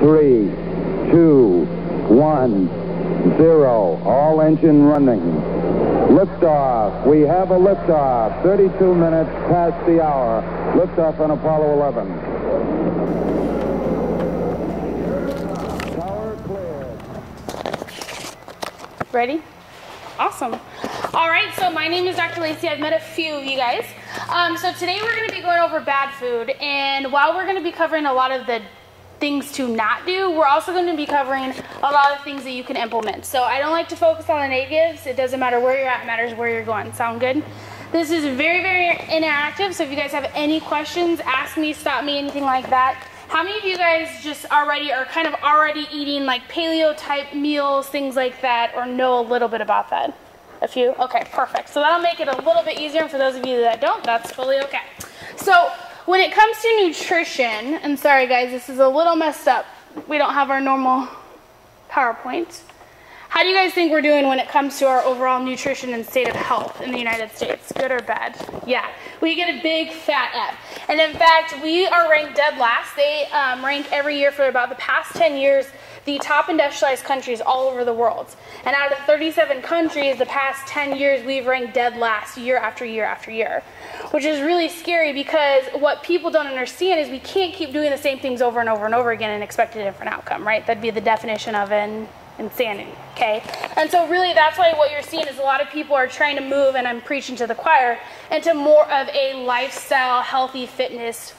3, 2, 1, 0. All engine running. Liftoff. We have a liftoff. 32 minutes past the hour. Liftoff on Apollo 11. Tower clear. Ready? Awesome. All right, so my name is Dr. Lacy. I've met a few of you guys. So today we're going to be going over bad food, and while we're going to be covering a lot of the things to not do, we're also going to be covering a lot of things that you can implement. So I don't like to focus on the negatives. It doesn't matter where you're at, it matters where you're going. Sound good? This is very, very interactive, so if you guys have any questions, ask me, stop me, anything like that. How many of you guys just already are kind of already eating like paleo type meals, things like that, or know a little bit about that? A few? Okay, perfect. So that'll make it a little bit easier. And for those of you that don't, that's fully okay. So when it comes to nutrition, and sorry guys, this is a little messed up. We don't have our normal PowerPoint. How do you guys think we're doing when it comes to our overall nutrition and state of health in the United States? Good or bad? Yeah, we get a big fat F. And in fact, we are ranked dead last. They rank every year for about the past 10 years the top industrialized countries all over the world. And out of 37 countries, the past 10 years, we've ranked dead last year after year after year, which is really scary because what people don't understand is we can't keep doing the same things over and over and over again and expect a different outcome, right? That'd be the definition of insanity, okay? And so really that's why what you're seeing is a lot of people are trying to move, and I'm preaching to the choir, into more of a lifestyle, healthy fitness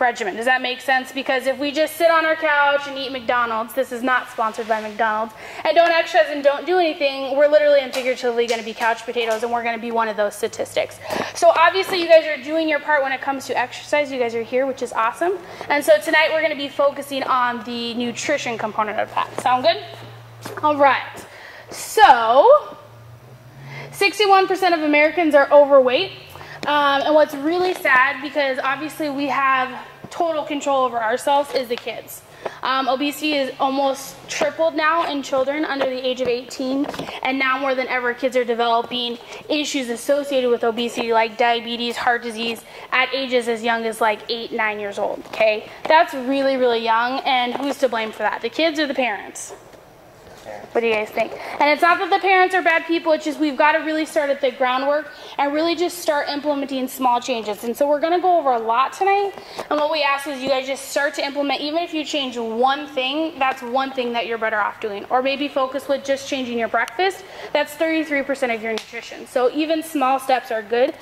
regimen. Does that make sense? Because if we just sit on our couch and eat McDonald's, this is not sponsored by McDonald's, and don't exercise and don't do anything, we're literally and figuratively going to be couch potatoes, and we're going to be one of those statistics. So obviously you guys are doing your part when it comes to exercise. You guys are here, which is awesome. And so tonight we're going to be focusing on the nutrition component of that. Sound good? All right. So 61% of Americans are overweight. And what's really sad, because obviously we have total control over ourselves, is the kids. Obesity is almost tripled now in children under the age of 18, and now more than ever kids are developing issues associated with obesity like diabetes, heart disease at ages as young as like 8, 9 years old, okay? That's really, really young, and who's to blame for that? The kids or the parents? What do you guys think? And it's not that the parents are bad people, it's just we've got to really start at the groundwork and really just start implementing small changes. And so we're going to go over a lot tonight, and what we ask is you guys just start to implement. Even if you change one thing, that's one thing that you're better off doing. Or maybe focus with just changing your breakfast. That's 33% of your nutrition. So even small steps are good.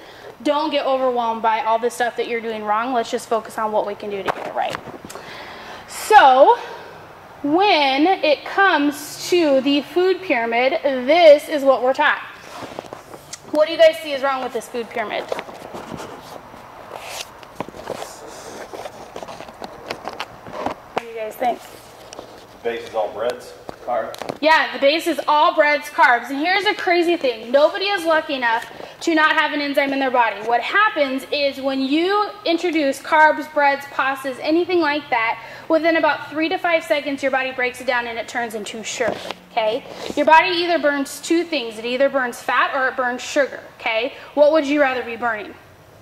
Don't get overwhelmed by all the stuff that you're doing wrong. Let's just focus on what we can do to get it right. So when it comes to the food pyramid, this is what we're taught. What do you guys see is wrong with this food pyramid? What do you guys think? The base is all breads, carbs. Yeah, the base is all breads, carbs. And here's a crazy thing. Nobody is lucky enough to not have an enzyme in their body. What happens is when you introduce carbs, breads, pastas, anything like that, within about 3 to 5 seconds, your body breaks it down and it turns into sugar, okay? Your body either burns two things. It either burns fat or it burns sugar, okay? What would you rather be burning?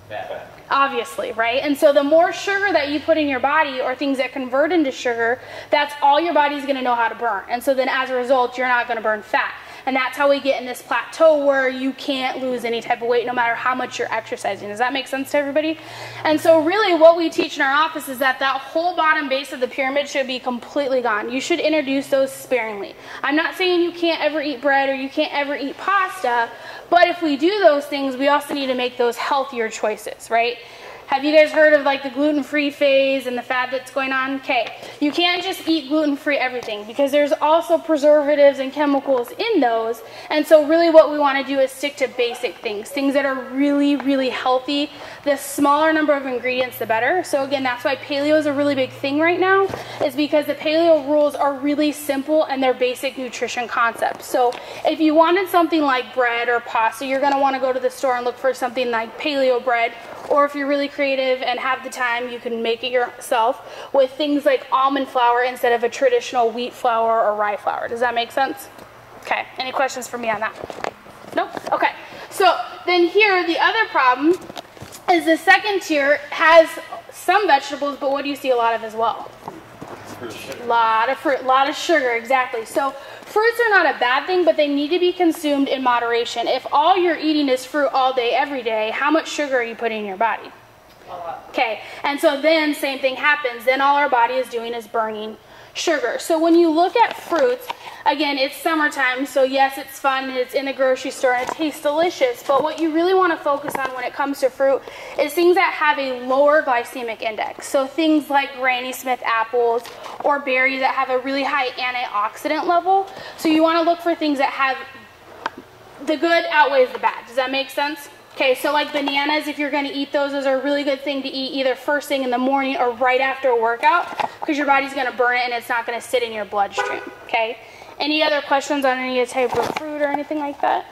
Fat. Obviously, right? And so the more sugar that you put in your body, or things that convert into sugar, that's all your body's going to know how to burn. And so then as a result, you're not going to burn fat. And that's how we get in this plateau where you can't lose any type of weight no matter how much you're exercising. Does that make sense to everybody? And so really what we teach in our office is that that whole bottom base of the pyramid should be completely gone. You should introduce those sparingly. I'm not saying you can't ever eat bread or you can't ever eat pasta, but if we do those things, we also need to make those healthier choices, right? Have you guys heard of like the gluten-free phase and the fad that's going on? Okay, you can't just eat gluten-free everything because there's also preservatives and chemicals in those. And so really what we want to do is stick to basic things, things that are really, really healthy. The smaller number of ingredients, the better. So again, that's why paleo is a really big thing right now, is because the paleo rules are really simple and they're basic nutrition concepts. So if you wanted something like bread or pasta, you're going to want to go to the store and look for something like paleo bread. Or if you're really creative and have the time, you can make it yourself with things like almond flour instead of a traditional wheat flour or rye flour. Does that make sense? Okay, any questions for me on that? Nope? Okay, so then here, the other problem is the second tier has some vegetables, but what do you see a lot of as well? Fruit. Lot of fruit, lot of sugar, exactly. So fruits are not a bad thing, but they need to be consumed in moderation. If all you're eating is fruit all day, every day, how much sugar are you putting in your body? A lot. Okay, and so then same thing happens. Then all our body is doing is burning sugar. So when you look at fruits, again, it's summertime, so yes, it's fun and it's in the grocery store and it tastes delicious, but what you really want to focus on when it comes to fruit is things that have a lower glycemic index. So things like Granny Smith apples or berries that have a really high antioxidant level. So you want to look for things that have the good outweighs the bad. Does that make sense? Okay, so like bananas, if you're going to eat those are a really good thing to eat either first thing in the morning or right after a workout, because your body's going to burn it and it's not going to sit in your bloodstream. Okay, any other questions on any type of fruit or anything like that?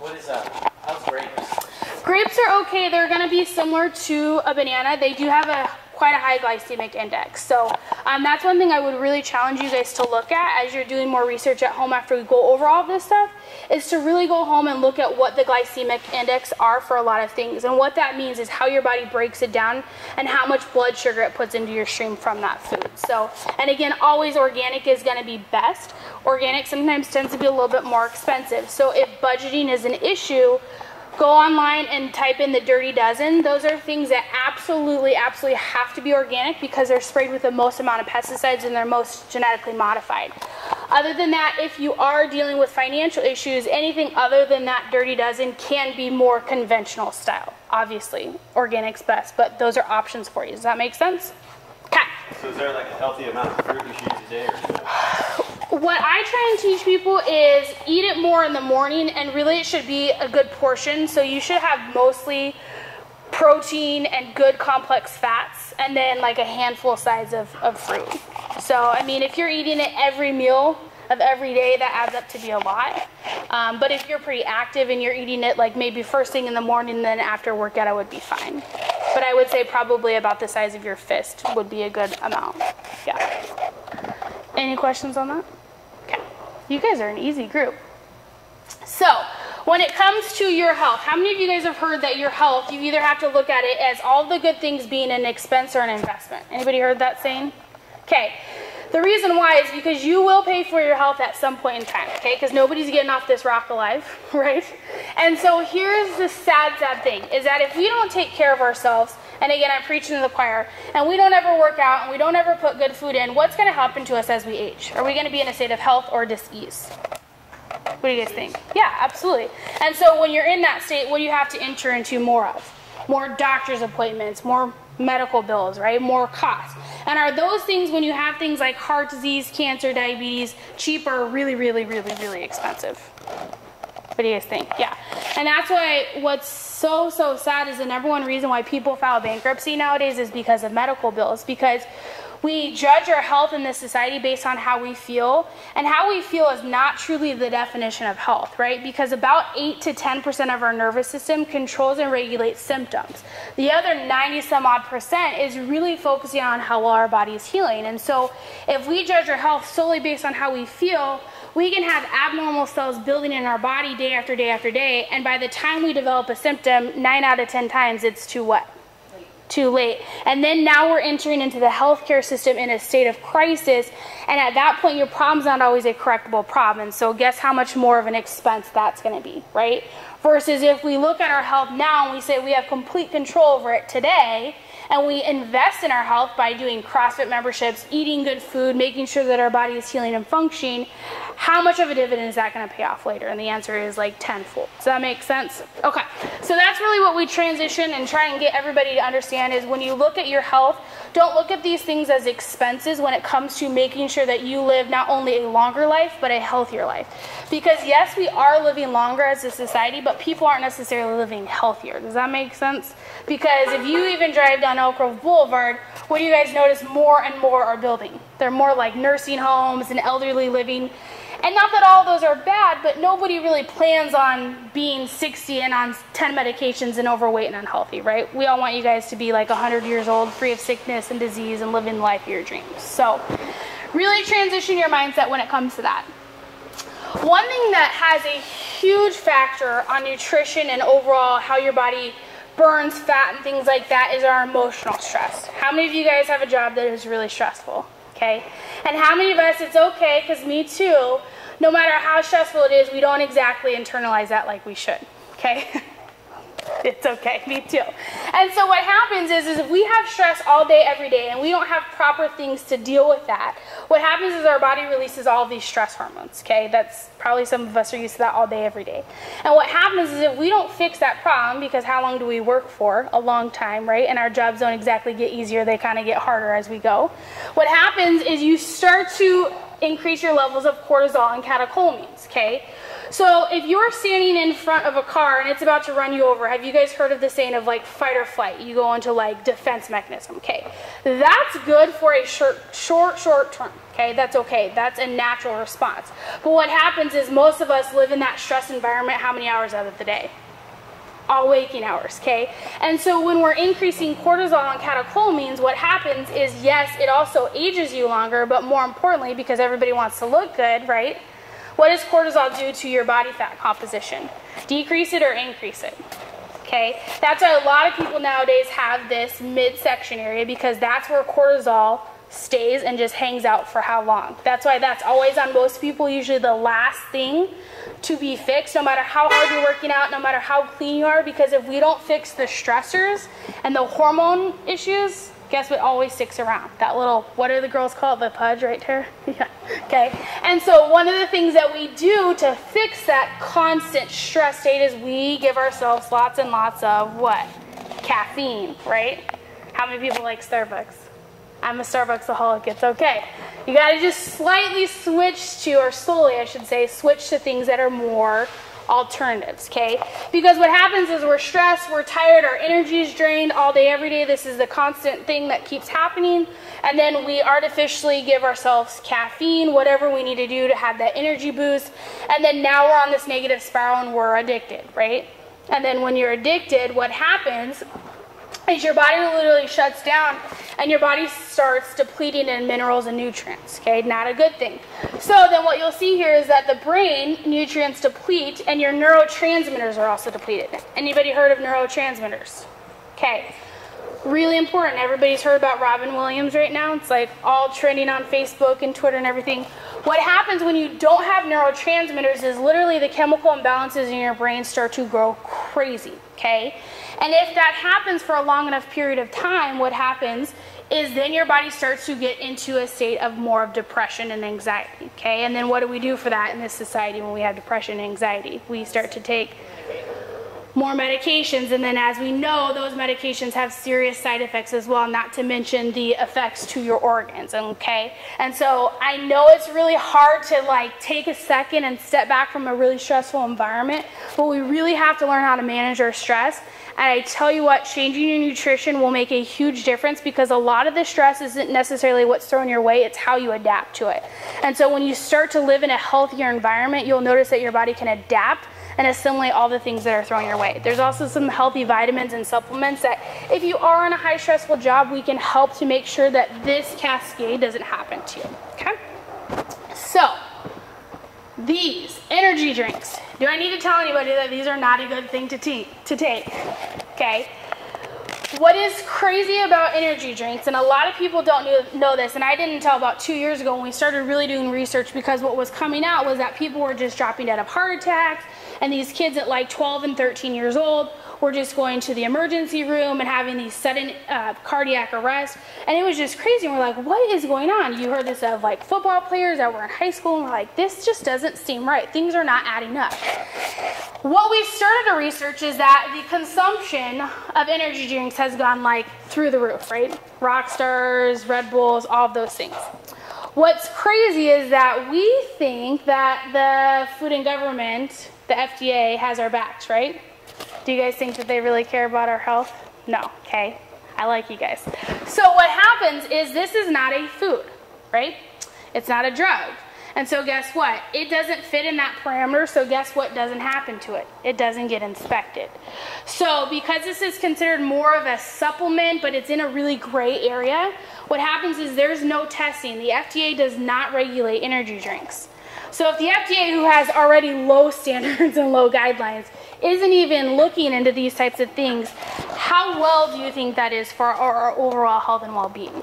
What is how's grapes? Grapes are okay. They're going to be similar to a banana. They do have quite a high glycemic index. So that's one thing I would really challenge you guys to look at as you're doing more research at home after we go over all of this stuff, is to really go home and look at what the glycemic index are for a lot of things. And what that means is how your body breaks it down and how much blood sugar it puts into your stream from that food. So, and again, always organic is going to be best. Organic sometimes tends to be a little bit more expensive. So if budgeting is an issue, go online and type in the Dirty Dozen. Those are things that absolutely have to be organic because they're sprayed with the most amount of pesticides and they're most genetically modified. Other than that, if you are dealing with financial issues, anything other than that Dirty Dozen can be more conventional style. Obviously, organic's best, but those are options for you. Does that make sense? Okay. So is there like a healthy amount of fruit you should eat a day or so? What I try and teach people is eat it more in the morning, and really it should be a good portion. So you should have mostly protein and good complex fats, and then like a handful size of fruit. So, I mean, if you're eating it every meal of every day, that adds up to be a lot. But if you're pretty active and you're eating it like maybe first thing in the morning and then after workout, I would be fine. But I would say probably about the size of your fist would be a good amount. Yeah. Any questions on that? Okay. You guys are an easy group. So, when it comes to your health, how many of you guys have heard that your health, you either have to look at it as all the good things being an expense or an investment? Anybody heard that saying? Okay. The reason why is because you will pay for your health at some point in time, okay? Because nobody's getting off this rock alive, right? And so here's the sad thing, is that if we don't take care of ourselves, and again, I'm preaching to the choir, and we don't ever work out, and we don't ever put good food in, what's going to happen to us as we age? Are we going to be in a state of health or dis-ease? What do you guys think? Yeah, absolutely. And so when you're in that state, what do you have to enter into more of? More doctor's appointments, more medical bills, right? More costs. And are those things, when you have things like heart disease, cancer, diabetes, cheap or really expensive? What do you guys think? Yeah. And that's why what's so sad is the number one reason why people file bankruptcy nowadays is because of medical bills. Because we judge our health in this society based on how we feel, and how we feel is not truly the definition of health, right? Because about 8 to 10% of our nervous system controls and regulates symptoms. The other 90-some-odd% is really focusing on how well our body is healing. And so if we judge our health solely based on how we feel, we can have abnormal cells building in our body day after day after day, and by the time we develop a symptom, 9 out of 10 times it's too what? Too late. And then now we're entering into the healthcare system in a state of crisis, and at that point your problem's not always a correctable problem. And so guess how much more of an expense that's going to be, right? Versus if we look at our health now and we say we have complete control over it today, and we invest in our health by doing CrossFit memberships, eating good food, making sure that our body is healing and functioning, how much of a dividend is that going to pay off later? And the answer is like tenfold. Does that make sense? Okay, so that's really what we transition and try and get everybody to understand is when you look at your health, don't look at these things as expenses when it comes to making sure that you live not only a longer life, but a healthier life. Because yes, we are living longer as a society, but people aren't necessarily living healthier. Does that make sense? Because if you even drive down Elk Grove Boulevard, what do you guys notice more and more are building? They're more like nursing homes and elderly living. And not that all those are bad, but nobody really plans on being 60 and on 10 medications and overweight and unhealthy, right? We all want you guys to be like 100 years old, free of sickness and disease and living the life of your dreams. So really transition your mindset when it comes to that. One thing that has a huge factor on nutrition and overall how your body burns fat and things like that is our emotional stress. How many of you guys have a job that is really stressful? Okay, and how many of us, it's okay, because me too, no matter how stressful it is, we don't exactly internalize that like we should, okay? It's okay, me too. And so what happens is if we have stress all day, every day, and we don't have proper things to deal with that, what happens is our body releases all of these stress hormones, okay? That's probably some of us are used to that all day, every day. And what happens is if we don't fix that problem, because how long do we work for? A long time, right? And our jobs don't exactly get easier, they kind of get harder as we go. What happens is you start to increase your levels of cortisol and catecholamines, okay? So if you're standing in front of a car and it's about to run you over, have you guys heard of the saying of like fight or flight? You go into like defense mechanism, okay? That's good for a short term, okay? That's okay. That's a natural response. But what happens is most of us live in that stress environment how many hours out of the day? All waking hours, okay? And so when we're increasing cortisol and catecholamines, what happens is, yes, it also ages you longer, but more importantly, because everybody wants to look good, right? What does cortisol do to your body fat composition? Decrease it or increase it? Okay, that's why a lot of people nowadays have this midsection area, because that's where cortisol stays and just hangs out for how long. That's why that's always on most people, usually the last thing to be fixed, no matter how hard you're working out, no matter how clean you are, because if we don't fix the stressors and the hormone issues, guess what always sticks around? That little, what do the girls call it, the pudge right there? Yeah, okay. And so one of the things that we do to fix that constant stress state is we give ourselves lots and lots of what? Caffeine, right? How many people like Starbucks? I'm a Starbucksaholic, it's okay. You gotta just slightly switch to, or slowly I should say, switch to things that are more alternatives, okay? Because what happens is we're stressed, we're tired, our energy is drained all day, every day. This is the constant thing that keeps happening. And then we artificially give ourselves caffeine, whatever we need to do to have that energy boost. And then now we're on this negative spiral and we're addicted, right? And then when you're addicted, what happens is your body literally shuts down and your body starts depleting in minerals and nutrients, okay? Not a good thing. So then what you'll see here is that the brain nutrients deplete and your neurotransmitters are also depleted. Anybody heard of neurotransmitters? Okay, really important. Everybody's heard about Robin Williams right now. It's like all trending on Facebook and Twitter and everything. What happens when you don't have neurotransmitters is literally the chemical imbalances in your brain start to grow crazy, okay? And if that happens for a long enough period of time, what happens is then your body starts to get into a state of more of depression and anxiety, okay? And then what do we do for that in this society when we have depression and anxiety? We start to take more medications, and then as we know, those medications have serious side effects as well, not to mention the effects to your organs, okay? And so I know it's really hard to like take a second and step back from a really stressful environment, but we really have to learn how to manage our stress. And I tell you what, changing your nutrition will make a huge difference, because a lot of the stress isn't necessarily what's thrown your way, it's how you adapt to it. And so when you start to live in a healthier environment, you'll notice that your body can adapt and assimilate all the things that are thrown your way. There's also some healthy vitamins and supplements that if you are in a high stressful job, we can help to make sure that this cascade doesn't happen to you, okay? So, these energy drinks. Do I need to tell anybody that these are not a good thing to take? Okay. What is crazy about energy drinks, and a lot of people don't know this, and I didn't until about 2 years ago when we started really doing research, because what was coming out was that people were just dropping dead of heart attacks, and these kids at like 12 and 13 years old were just going to the emergency room and having these sudden cardiac arrests, and it was just crazy. And we're like, what is going on? You heard this of like football players that were in high school, and we're like, this just doesn't seem right. Things are not adding up. What we started to research is that the consumption of energy drinks has gone like through the roof, right? Rockstars, Red Bulls, all of those things. What's crazy is that we think that the food and government, the FDA, has our backs, right? Do you guys think that they really care about our health? No, okay? I like you guys. So what happens is this is not a food, right? It's not a drug. And so guess what? It doesn't fit in that parameter, so guess what doesn't happen to it? It doesn't get inspected. So because this is considered more of a supplement, but it's in a really gray area, what happens is there's no testing. The FDA does not regulate energy drinks. So if the FDA, who has already low standards and low guidelines, isn't even looking into these types of things, How well do you think that is for our overall health and well-being?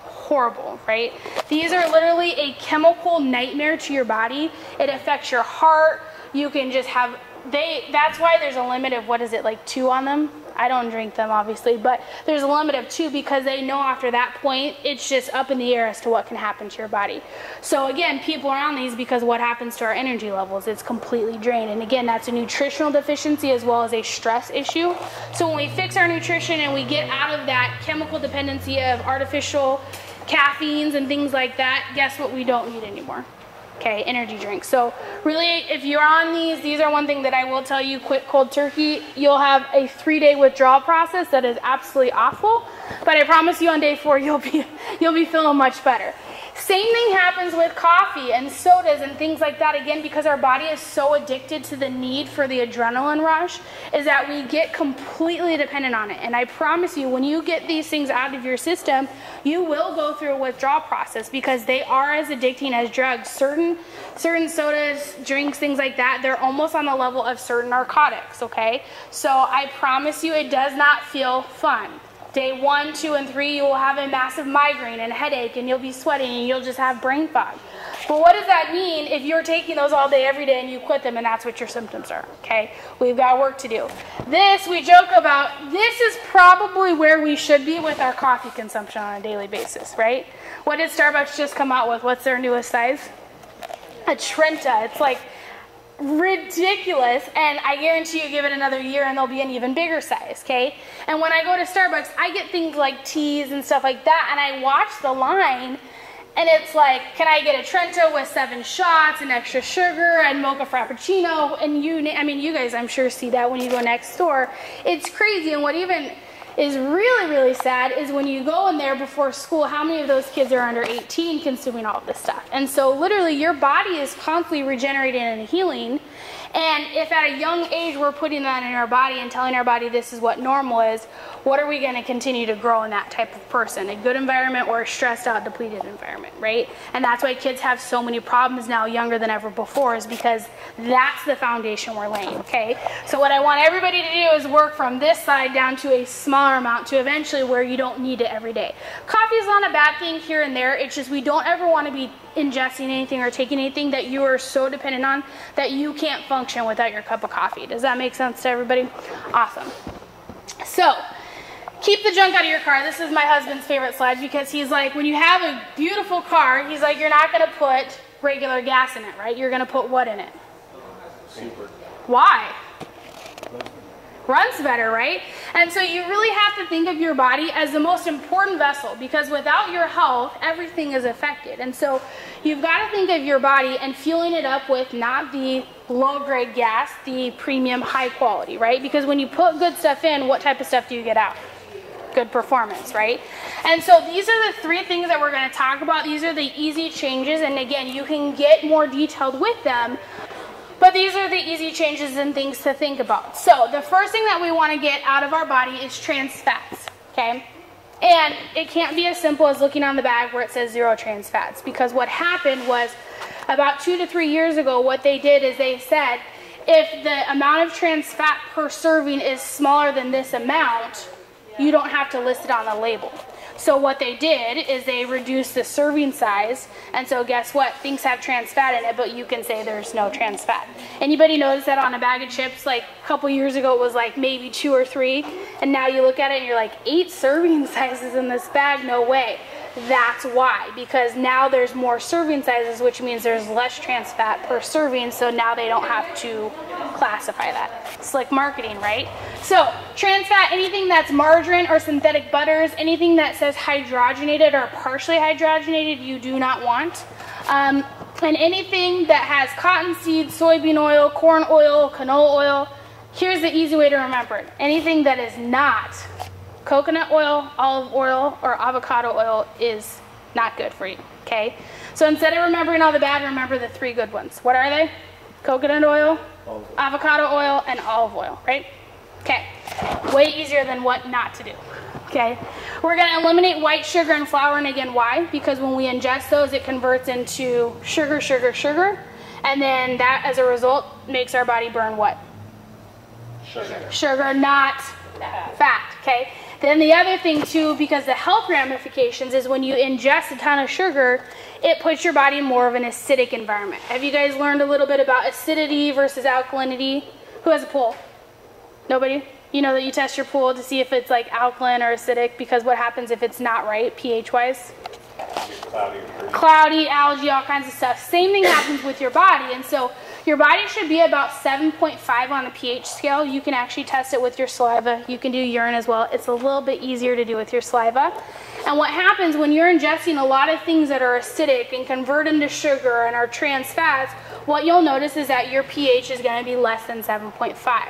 Horrible, right? These are literally a chemical nightmare to your body. It affects your heart. You can just have, that's why there's a limit of, what is it, like 2 on them? I don't drink them, obviously, but there's a limit of 2 because they know after that point, it's just up in the air as to what can happen to your body. So again, people are on these because what happens to our energy levels? It's completely drained. And again, that's a nutritional deficiency as well as a stress issue. So when we fix our nutrition and we get out of that chemical dependency of artificial caffeines and things like that, guess what we don't need anymore? Okay, energy drinks. So really, if you're on these are one thing that I will tell you, quit cold turkey. You'll have a 3-day withdrawal process that is absolutely awful, but I promise you on day 4, you'll be feeling much better. Same thing happens with coffee and sodas and things like that, again, because our body is so addicted to the need for the adrenaline rush, is that we get completely dependent on it. And I promise you, when you get these things out of your system, you will go through a withdrawal process because they are as addicting as drugs. Certain sodas, drinks, things like that, they're almost on the level of certain narcotics, okay? So I promise you, it does not feel fun. Day 1, 2, and 3, you will have a massive migraine and headache, and you'll be sweating, and you'll just have brain fog. But what does that mean if you're taking those all day, every day, and you quit them, and that's what your symptoms are, okay? We've got work to do. This, we joke about, this is probably where we should be with our coffee consumption on a daily basis, right? What did Starbucks just come out with? What's their newest size? A Trenta. It's like ridiculous, and I guarantee you give it another year and they'll be an even bigger size, okay? And when I go to Starbucks, I get things like teas and stuff like that, and I watch the line, and it's like, can I get a Trenta with 7 shots and extra sugar and mocha frappuccino? And I mean, you guys, I'm sure, see that when you go next door. It's crazy. And what even is really, really sad is when you go in there before school, how many of those kids are under 18 consuming all of this stuff? And so literally your body is constantly regenerating and healing. And if at a young age we're putting that in our body and telling our body this is what normal is, what are we going to continue to grow in that type of person? A good environment or a stressed out, depleted environment, right? And that's why kids have so many problems now younger than ever before, is because that's the foundation we're laying, okay? So what I want everybody to do is work from this side down to a smaller amount to eventually where you don't need it every day. Coffee is not a bad thing here and there. It's just we don't ever want to be ingesting anything or taking anything that you are so dependent on that you can't function without your cup of coffee. Does that make sense to everybody? Awesome. So, keep the junk out of your car. This is my husband's favorite slide because he's like, when you have a beautiful car, he's like, you're not going to put regular gas in it, right? You're going to put what in it? Super. Why? Runs better, right? And so you really have to think of your body as the most important vessel, because without your health, everything is affected. And so you've got to think of your body and fueling it up with not the low-grade gas, the premium high quality, right? Because when you put good stuff in, what type of stuff do you get out? Good performance, right? And so these are the 3 things that we're going to talk about. These are the easy changes, and again, you can get more detailed with them, but these are the easy changes and things to think about. So the first thing that we want to get out of our body is trans fats, okay? And it can't be as simple as looking on the bag where it says 0 trans fats, because what happened was about 2 to 3 years ago, what they did is they said, if the amount of trans fat per serving is smaller than this amount, you don't have to list it on the label. So what they did is they reduced the serving size, and so guess what? Things have trans fat in it, but you can say there's no trans fat. Anybody notice that on a bag of chips, like a couple years ago it was like maybe 2 or 3, and now you look at it and you're like, 8 serving sizes in this bag? No way. That's why, because now there's more serving sizes, which means there's less trans fat per serving, so now they don't have to classify that. It's like marketing, right? So trans fat, anything that's margarine or synthetic butters, anything that says hydrogenated or partially hydrogenated, you do not want. And anything that has cottonseed, soybean oil, corn oil, canola oil, here's the easy way to remember it. Anything that is not coconut oil, olive oil, or avocado oil is not good for you, okay? So instead of remembering all the bad, remember the 3 good ones. What are they? Coconut oil, avocado oil, and olive oil, right? Okay, way easier than what not to do, okay? We're gonna eliminate white sugar and flour, and again, why? Because when we ingest those, it converts into sugar, sugar, sugar, and then that, as a result, makes our body burn what? Sugar. Sugar, not fat. okay? Then the other thing too, because the health ramifications is when you ingest a ton of sugar, it puts your body in more of an acidic environment. Have you guys learned a little bit about acidity versus alkalinity? Who has a pool? Nobody? You know that you test your pool to see if it's like alkaline or acidic, because what happens if it's not right, pH-wise? Cloudy, algae, all kinds of stuff. Same thing happens with your body. And so your body should be about 7.5 on a pH scale. You can actually test it with your saliva. You can do urine as well. It's a little bit easier to do with your saliva. And what happens when you're ingesting a lot of things that are acidic and convert into sugar and are trans fats, what you'll notice is that your pH is going to be less than 7.5.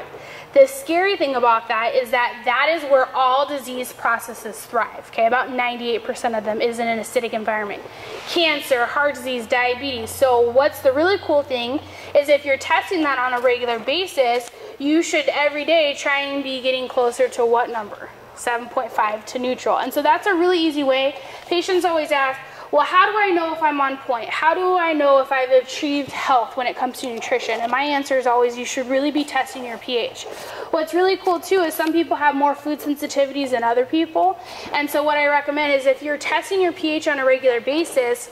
The scary thing about that is that that is where all disease processes thrive, okay? About 98% of them is in an acidic environment. Cancer, heart disease, diabetes. So what's the really cool thing is if you're testing that on a regular basis, you should every day try and be getting closer to what number? 7.5 to neutral. And so that's a really easy way. Patients always ask, well, how do I know if I'm on point? How do I know if I've achieved health when it comes to nutrition? And my answer is always, you should really be testing your pH. What's really cool too is some people have more food sensitivities than other people. And so what I recommend is if you're testing your pH on a regular basis,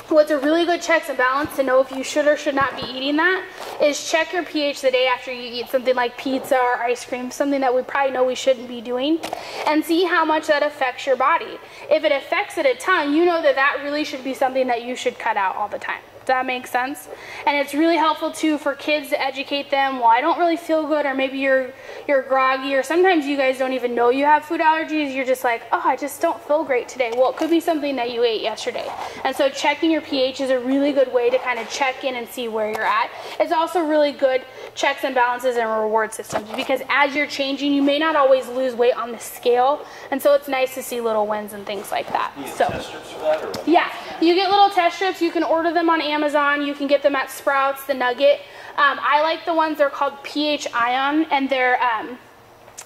what's a really good checks and balance to know if you should or should not be eating that is check your pH the day after you eat something like pizza or ice cream, something that we probably know we shouldn't be doing, and see how much that affects your body. If it affects it a ton, you know that that really should be something that you should cut out all the time. Does that make sense? And it's really helpful too for kids to educate them, well, I don't really feel good, or maybe you're groggy, or sometimes you guys don't even know you have food allergies. You're just like, oh, I just don't feel great today. Well, it could be something that you ate yesterday. And so checking your pH is a really good way to kind of check in and see where you're at. It's also really good checks and balances and reward systems, because as you're changing, you may not always lose weight on the scale. And so it's nice to see little wins and things like that. You get So test strips for that, or what? yeah, you get little test strips. You can order them on Amazon. You can get them at Sprouts, the Nugget. I like the ones, they're called pH Ion, and they're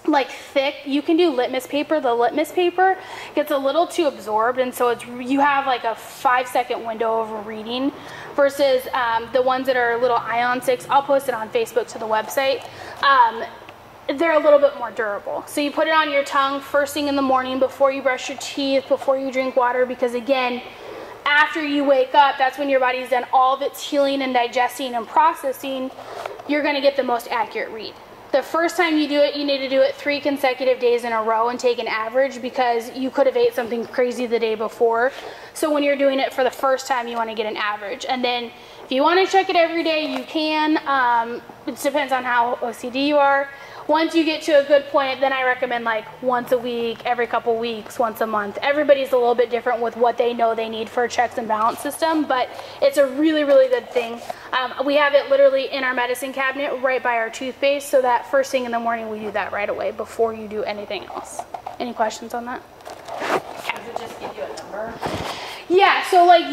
like thick. You can do litmus paper. The litmus paper gets a little too absorbed, and so it's, you have like a 5-second window of reading versus the ones that are little ion sticks. I'll post it on Facebook to the website. They're a little bit more durable. So you put it on your tongue first thing in the morning before you brush your teeth, before you drink water, because again, after you wake up, that's when your body's done all of its healing and digesting and processing. You're going to get the most accurate read. The first time you do it, you need to do it 3 consecutive days in a row and take an average, because you could have ate something crazy the day before. So when you're doing it for the first time, you want to get an average. And then if you want to check it every day, you can. It depends on how OCD you are. Once you get to a good point, then I recommend like once a week, every couple weeks, once a month. Everybody's a little bit different with what they know they need for a checks and balance system, but it's a really, really good thing. We have it literally in our medicine cabinet right by our toothpaste, so that first thing in the morning we do that right away before you do anything else. Any questions on that? Does it just give you a number? Yeah, so like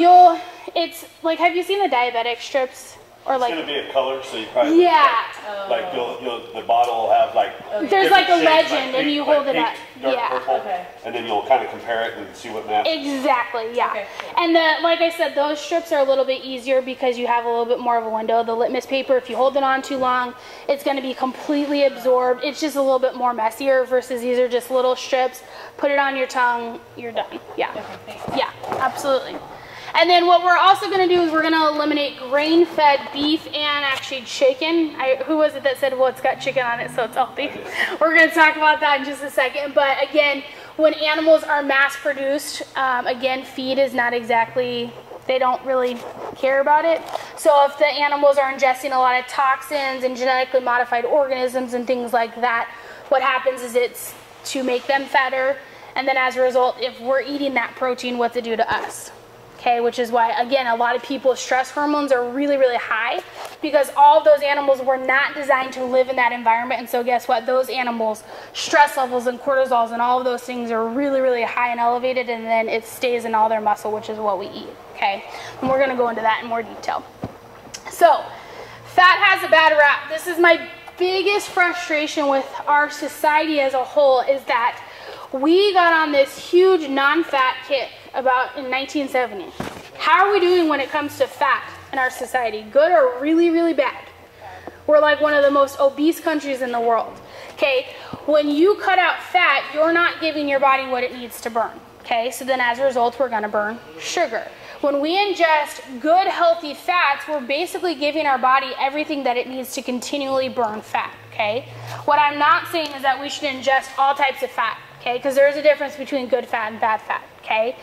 it's like, have you seen the diabetic strips? Or like, It's going to be a color, so you probably like the bottle will have like there's like a shades, legend, like and you pink, hold it pink, up. dark Yeah. purple, Okay. and then you'll kind of compare it and see what matches. Exactly, yeah. Okay. And like I said, those strips are a little bit easier because you have a little bit more of a window. The litmus paper, if you hold it on too long, it's going to be completely absorbed. It's just a little bit more messier versus these are just little strips. Put it on your tongue, you're done. Yeah. Okay, thanks. Yeah, absolutely. And then what we're also going to do is we're going to eliminate grain-fed beef and actually chicken. Who was it that said, well, it's got chicken on it, so it's healthy? We're going to talk about that in just a second. But again, when animals are mass-produced, again, feed is not exactly, they don't really care about it. So if the animals are ingesting a lot of toxins and genetically modified organisms and things like that, what happens is it's to make them fatter. And then as a result, if we're eating that protein, what's it do to us? Okay, which is why, again, a lot of people's stress hormones are really, really high, because all of those animals were not designed to live in that environment. And so guess what? Those animals' stress levels and cortisols and all of those things are really, really high and elevated, and then it stays in all their muscle, which is what we eat. Okay, and we're going to go into that in more detail. So fat has a bad rap. This is my biggest frustration with our society as a whole, is that we got on this huge non-fat kick about in 1970. How are we doing when it comes to fat in our society? Good or really, really bad? We're like one of the most obese countries in the world. Okay, when you cut out fat, you're not giving your body what it needs to burn. Okay, so then as a result, we're gonna burn sugar. When we ingest good, healthy fats, we're basically giving our body everything that it needs to continually burn fat, okay? What I'm not saying is that we should ingest all types of fat, okay? Because there is a difference between good fat and bad fat, okay?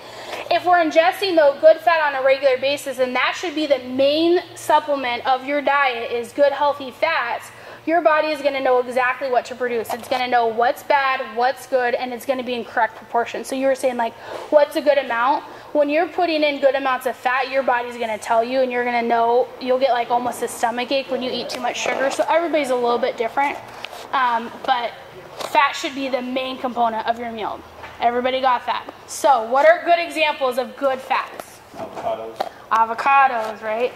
If we're ingesting, though, good fat on a regular basis, and that should be the main supplement of your diet is good, healthy fats, your body is going to know exactly what to produce. It's going to know what's bad, what's good, and it's going to be in correct proportion. So you were saying, like, what's a good amount? When you're putting in good amounts of fat, your body's going to tell you, and you're going to know. You'll get like almost a stomach ache when you eat too much sugar. So everybody's a little bit different, but fat should be the main component of your meal. Everybody got that? So what are good examples of good fats? Avocados. Avocados, right?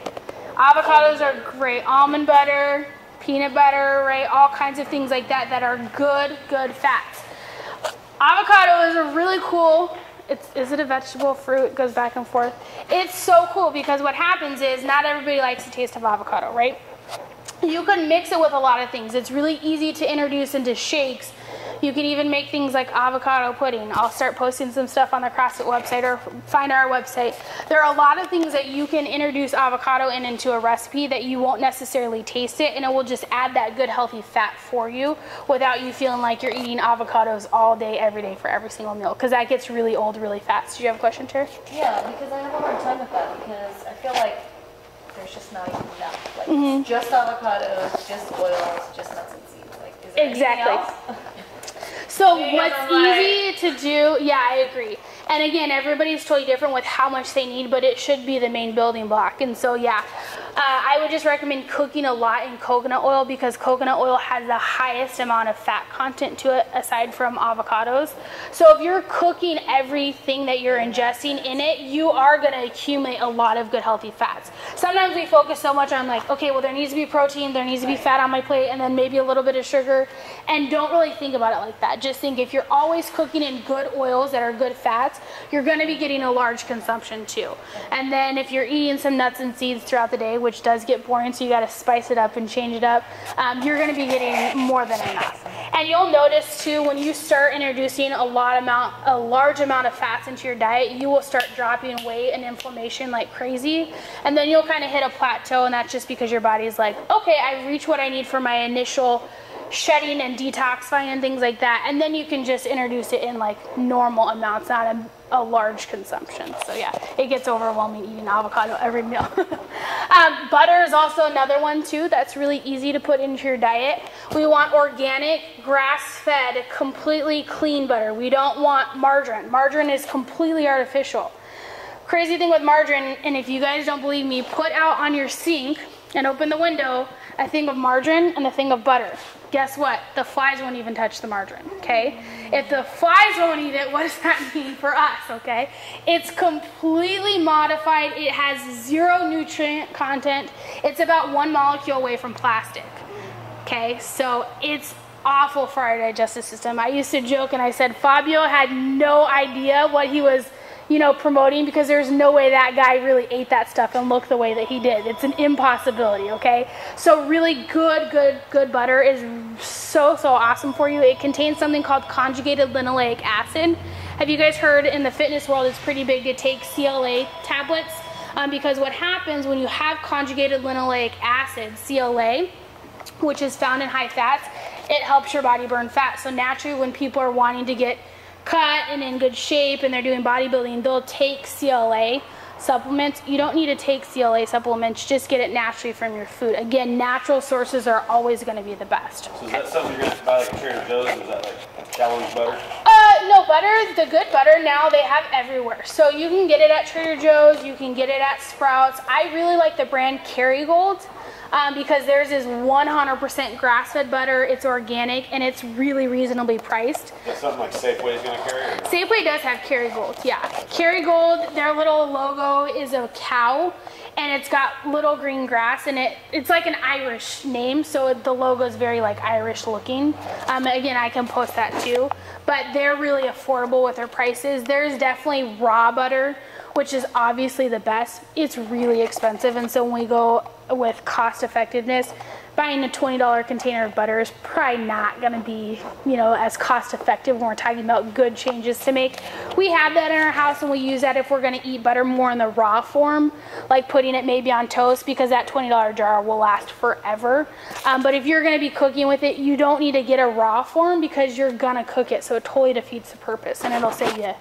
Avocados are great. Almond butter, peanut butter, right? All kinds of things like that that are good fats. Avocado is a really cool, is it a vegetable, fruit? It goes back and forth. It's so cool because what happens is not everybody likes the taste of avocado, right? You can mix it with a lot of things. It's really easy to introduce into shakes. You can even make things like avocado pudding. I'll start posting some stuff on the CrossFit website or find our website. There are a lot of things that you can introduce avocado into a recipe that you won't necessarily taste it, and it will just add that good healthy fat for you without you feeling like you're eating avocados all day, every day for every single meal, because that gets really old really fast. Do you have a question, Ter? Yeah, because I have a hard time with that because I feel like there's just not even enough. Like just avocados, just oils, just nuts and seeds. Like, is there anything else? So what's easy to do, yeah, I agree. And again, everybody's totally different with how much they need, but it should be the main building block. And so, yeah, I would just recommend cooking a lot in coconut oil because coconut oil has the highest amount of fat content to it aside from avocados. So if you're cooking everything that you're ingesting in it, you are going to accumulate a lot of good healthy fats. Sometimes we focus so much on like, okay, well, there needs to be protein, there needs to be fat on my plate, and then maybe a little bit of sugar, and don't really think about it like that. Just think if you're always cooking in good oils that are good fats, you're going to be getting a large consumption too. And then if you're eating some nuts and seeds throughout the day, which does get boring, so you got to spice it up and change it up, you're going to be getting more than enough. And you'll notice too, when you start introducing a large amount of fats into your diet, you will start dropping weight and inflammation like crazy. And then you'll kind of hit a plateau, and that's just because your body's like, okay, I've reached what I need for my initial shedding and detoxifying and things like that, and then you can just introduce it in like normal amounts, not a large consumption. So yeah, it gets overwhelming eating avocado every meal. Butter is also another one too that's really easy to put into your diet. We want organic, grass-fed, completely clean butter. We don't want margarine. Margarine is completely artificial. Crazy thing with margarine, and if you guys don't believe me, put out on your sink and open the window a thing of margarine and a thing of butter. Guess what? The flies won't even touch the margarine, okay? If the flies won't eat it, what does that mean for us, okay? It's completely modified. It has zero nutrient content. It's about 1 molecule away from plastic, okay? So it's awful for our digestive system. I used to joke and I said Fabio had no idea what he was promoting, because there's no way that guy really ate that stuff and looked the way that he did. It's an impossibility, okay? So really good butter is so awesome for you. It contains something called conjugated linoleic acid. Have you guys heard in the fitness world it's pretty big to take CLA tablets? Because what happens when you have conjugated linoleic acid, CLA, which is found in high fats, it helps your body burn fat. So naturally when people are wanting to get cut and in good shape and they're doing bodybuilding, they'll take CLA supplements. You don't need to take CLA supplements, just get it naturally from your food. Again, natural sources are always going to be the best. So is that something you're going to buy like Trader Joe's? Is that like calories butter? No, butter, the good butter now they have everywhere. So you can get it at Trader Joe's, you can get it at Sprouts. I really like the brand Kerrygold. Because theirs is 100% grass-fed butter, it's organic, and it's really reasonably priced. Is that something like Safeway is going to carry? Or? Safeway does have Kerrygold, yeah. Kerrygold, their little logo is a cow, and it's got little green grass, and it's like an Irish name, so the logo is very like Irish looking. Again, I can post that too, but they're really affordable with their prices. There's definitely raw butter, which is obviously the best. It's really expensive, and so when we go with cost effectiveness, buying a $20 container of butter is probably not going to be, you know, as cost effective when we're talking about good changes to make. We have that in our house, and we use that if we're going to eat butter more in the raw form, like putting it maybe on toast, because that $20 jar will last forever. But if you're going to be cooking with it, you don't need to get a raw form because you're going to cook it, so it totally defeats the purpose, and it'll save you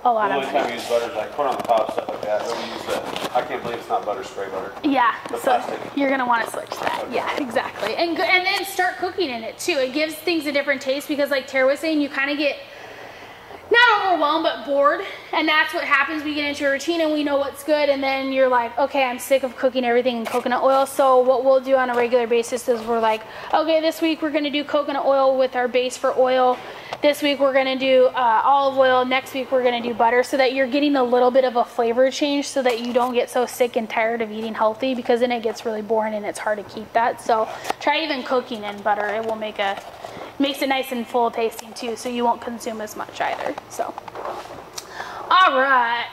a lot of money. The only time we use butter is like corn on the cob, stuff like that. Don't use that. I can't believe it's not butter, spray butter. Yeah, The so plastic. you're gonna want to switch that. Okay. Yeah, exactly. And then start cooking in it too. It gives things a different taste because, like Tara was saying, you kind of get not overwhelmed but bored, and that's what happens. We get into a routine and we know what's good, and then you're like, okay, I'm sick of cooking everything in coconut oil. So what we'll do on a regular basis is we're like, okay, this week we're gonna do coconut oil with our base for oil. This week we're gonna do olive oil. Next week we're gonna do butter, so that you're getting a little bit of a flavor change, so that you don't get so sick and tired of eating healthy, because then it gets really boring and it's hard to keep that. So try even cooking in butter. It will makes it nice and full tasting too, so you won't consume as much either. So, all right.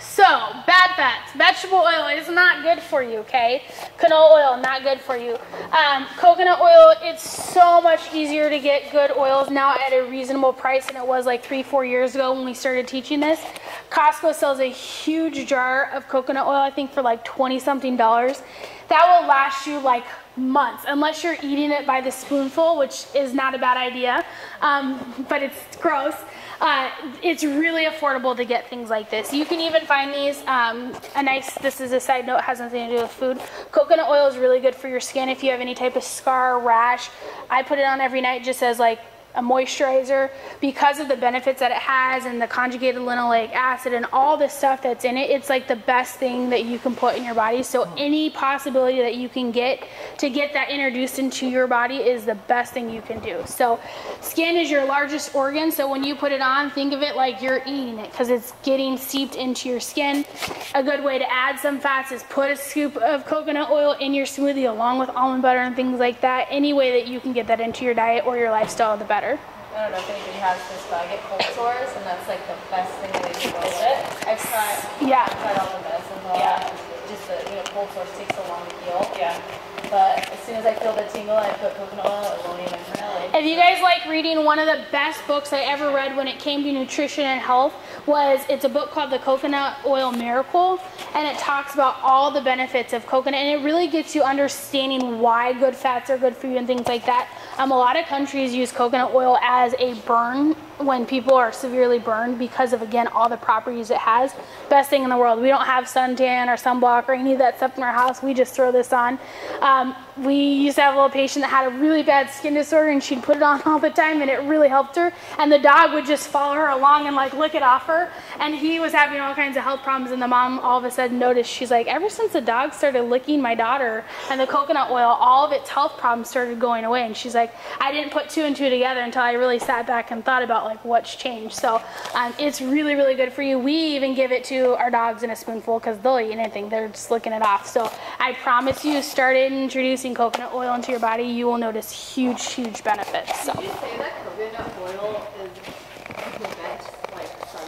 So, bad fats. Vegetable oil is not good for you, okay? Canola oil, not good for you. Coconut oil, it's so much easier to get good oils now at a reasonable price than it was like 3-4 years ago when we started teaching this. Costco sells a huge jar of coconut oil, I think for like $20-something. That will last you like months, unless you're eating it by the spoonful, which is not a bad idea, but it's gross. It's really affordable to get things like this. You can even find these, this is a side note, has nothing to do with food. Coconut oil is really good for your skin if you have any type of scar, rash. I put it on every night just as like a moisturizer, because of the benefits that it has and the conjugated linoleic acid and all the stuff that's in it. It's like the best thing that you can put in your body. So any possibility that you can get to get that introduced into your body is the best thing you can do. So skin is your largest organ, so when you put it on, think of it like you're eating it, because it's getting seeped into your skin. A good way to add some fats is put a scoop of coconut oil in your smoothie along with almond butter and things like that. Any way that you can get that into your diet or your lifestyle, the better. I don't know if anybody has this, but I get cold sores, and that's like the best thing that they can go with it. I've tried all the medicines, just the cold sores take so long to heal. Yeah. But as soon as I feel the tingle, I put coconut oil. It won't even really. If you guys like reading, one of the best books I ever read when it came to nutrition and health it's a book called The Coconut Oil Miracle, and it talks about all the benefits of coconut, and it really gets you understanding why good fats are good for you and things like that. A lot of countries use coconut oil as a burn when people are severely burned because of, again, all the properties it has. Best thing in the world. We don't have suntan or sunblock or any of that stuff in our house. We just throw this on. We used to have a little patient that had a really bad skin disorder, and she'd put it on all the time, and it really helped her. And the dog would just follow her along and like lick it off her. And he was having all kinds of health problems, and the mom all of a sudden noticed, she's like, ever since the dog started licking my daughter and the coconut oil, all of its health problems started going away. And she's like, I didn't put 2 and 2 together until I really sat back and thought about like what's changed. So it's really, really good for you. We even give it to our dogs in a spoonful because they'll eat anything. They're just licking it off. So I promise you, start introducing coconut oil into your body, you will notice huge, huge benefits. So. Did you say that coconut oil is prevent sun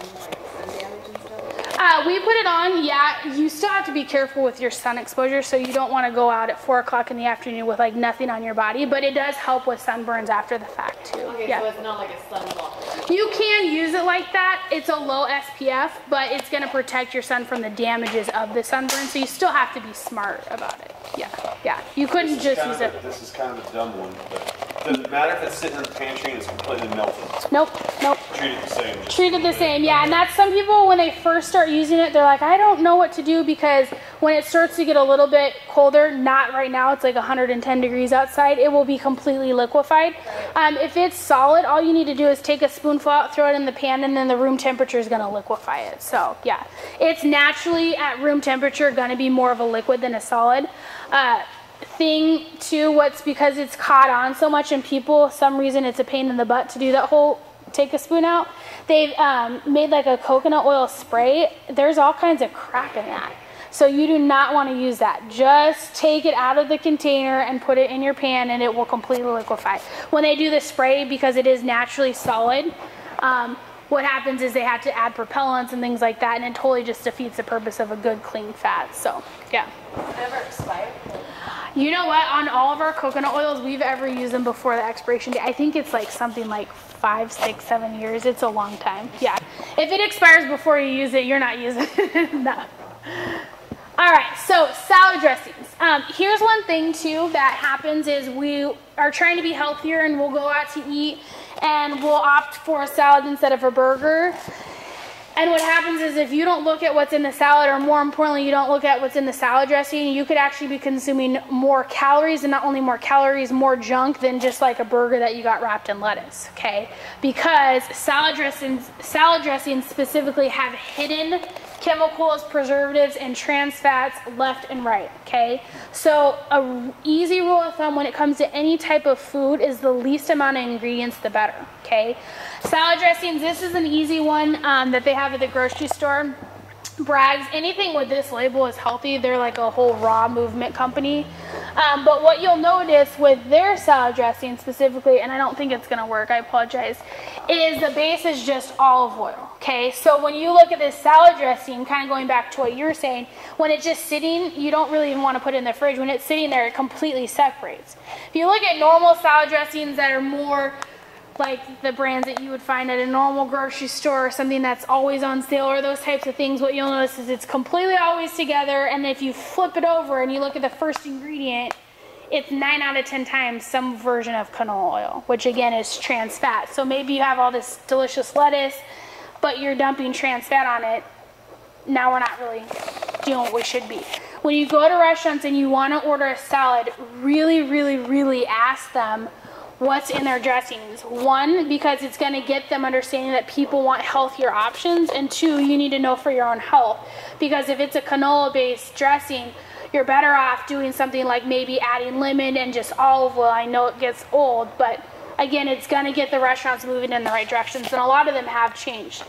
damage and stuff? We put it on, yeah. You still have to be careful with your sun exposure, so you don't want to go out at 4 o'clock in the afternoon with like nothing on your body, but it does help with sunburns after the fact too. Okay, yeah. so it's not like a sunblock. You can use it like that. It's a low SPF, but it's going to protect your sun from the damages of the sunburn, so you still have to be smart about it. Yeah. You couldn't just use it. This is kind of a dumb one, but does it matter if it's sitting in the pantry and it's completely melted? Nope. Treat it the same. Treat it the same, yeah. And that's some people, when they first start using it, they're like, I don't know what to do, because when it starts to get a little bit colder, not right now, it's like 110 degrees outside, it will be completely liquefied. If it's solid, all you need to do is take a spoonful out, throw it in the pan, and then the room temperature is going to liquefy it. So yeah, it's naturally at room temperature going to be more of a liquid than a solid. Thing too, because it's caught on so much in people, some reason it's a pain in the butt to do that whole take a spoon out. They've made like a coconut oil spray. There's all kinds of crap in that, so you do not want to use that. Just take it out of the container and put it in your pan, and it will completely liquefy. When they do the spray, because it is naturally solid, what happens is they have to add propellants and things like that, and it totally just defeats the purpose of a good clean fat. So yeah. Never expired? You know what, on all of our coconut oils, we've ever used them before the expiration date. I think it's like something like 5, 6, 7 years. It's a long time. Yeah. If it expires before you use it, you're not using it. No. All right, so salad dressings. Here's one thing too that happens is we are trying to be healthier and we'll go out to eat and we'll opt for a salad instead of a burger. And what happens is if you don't look at what's in the salad, or more importantly, you don't look at what's in the salad dressing, you could actually be consuming more calories, and not only more calories, more junk than just like a burger that you got wrapped in lettuce, okay? Because salad dressings specifically have hidden chemicals, preservatives, and trans fats left and right, okay? So a easy rule of thumb when it comes to any type of food is the least amount of ingredients, the better, okay? Salad dressings, this is an easy one that they have at the grocery store. Bragg's, anything with this label is healthy. They're like a whole raw movement company. But what you'll notice with their salad dressing specifically, and I don't think it's going to work, I apologize, is the base is just olive oil, okay? So when you look at this salad dressing, kind of going back to what you were saying, when it's just sitting, you don't really even want to put it in the fridge. When it's sitting there, it completely separates. If you look at normal salad dressings that are more like the brands that you would find at a normal grocery store, or something that's always on sale, or those types of things, what you'll notice is it's completely always together, and if you flip it over and you look at the first ingredient, it's 9 out of 10 times some version of canola oil, which again is trans fat. So maybe you have all this delicious lettuce, but you're dumping trans fat on it. Now we're not really doing what we should be. When you go to restaurants and you want to order a salad, really, really, really ask them what's in their dressings. One, because it's going to get them understanding that people want healthier options, and two, you need to know for your own health, because if it's a canola based dressing, you're better off doing something like maybe adding lemon and just olive oil. I know it gets old, but again, it's going to get the restaurants moving in the right directions, and a lot of them have changed.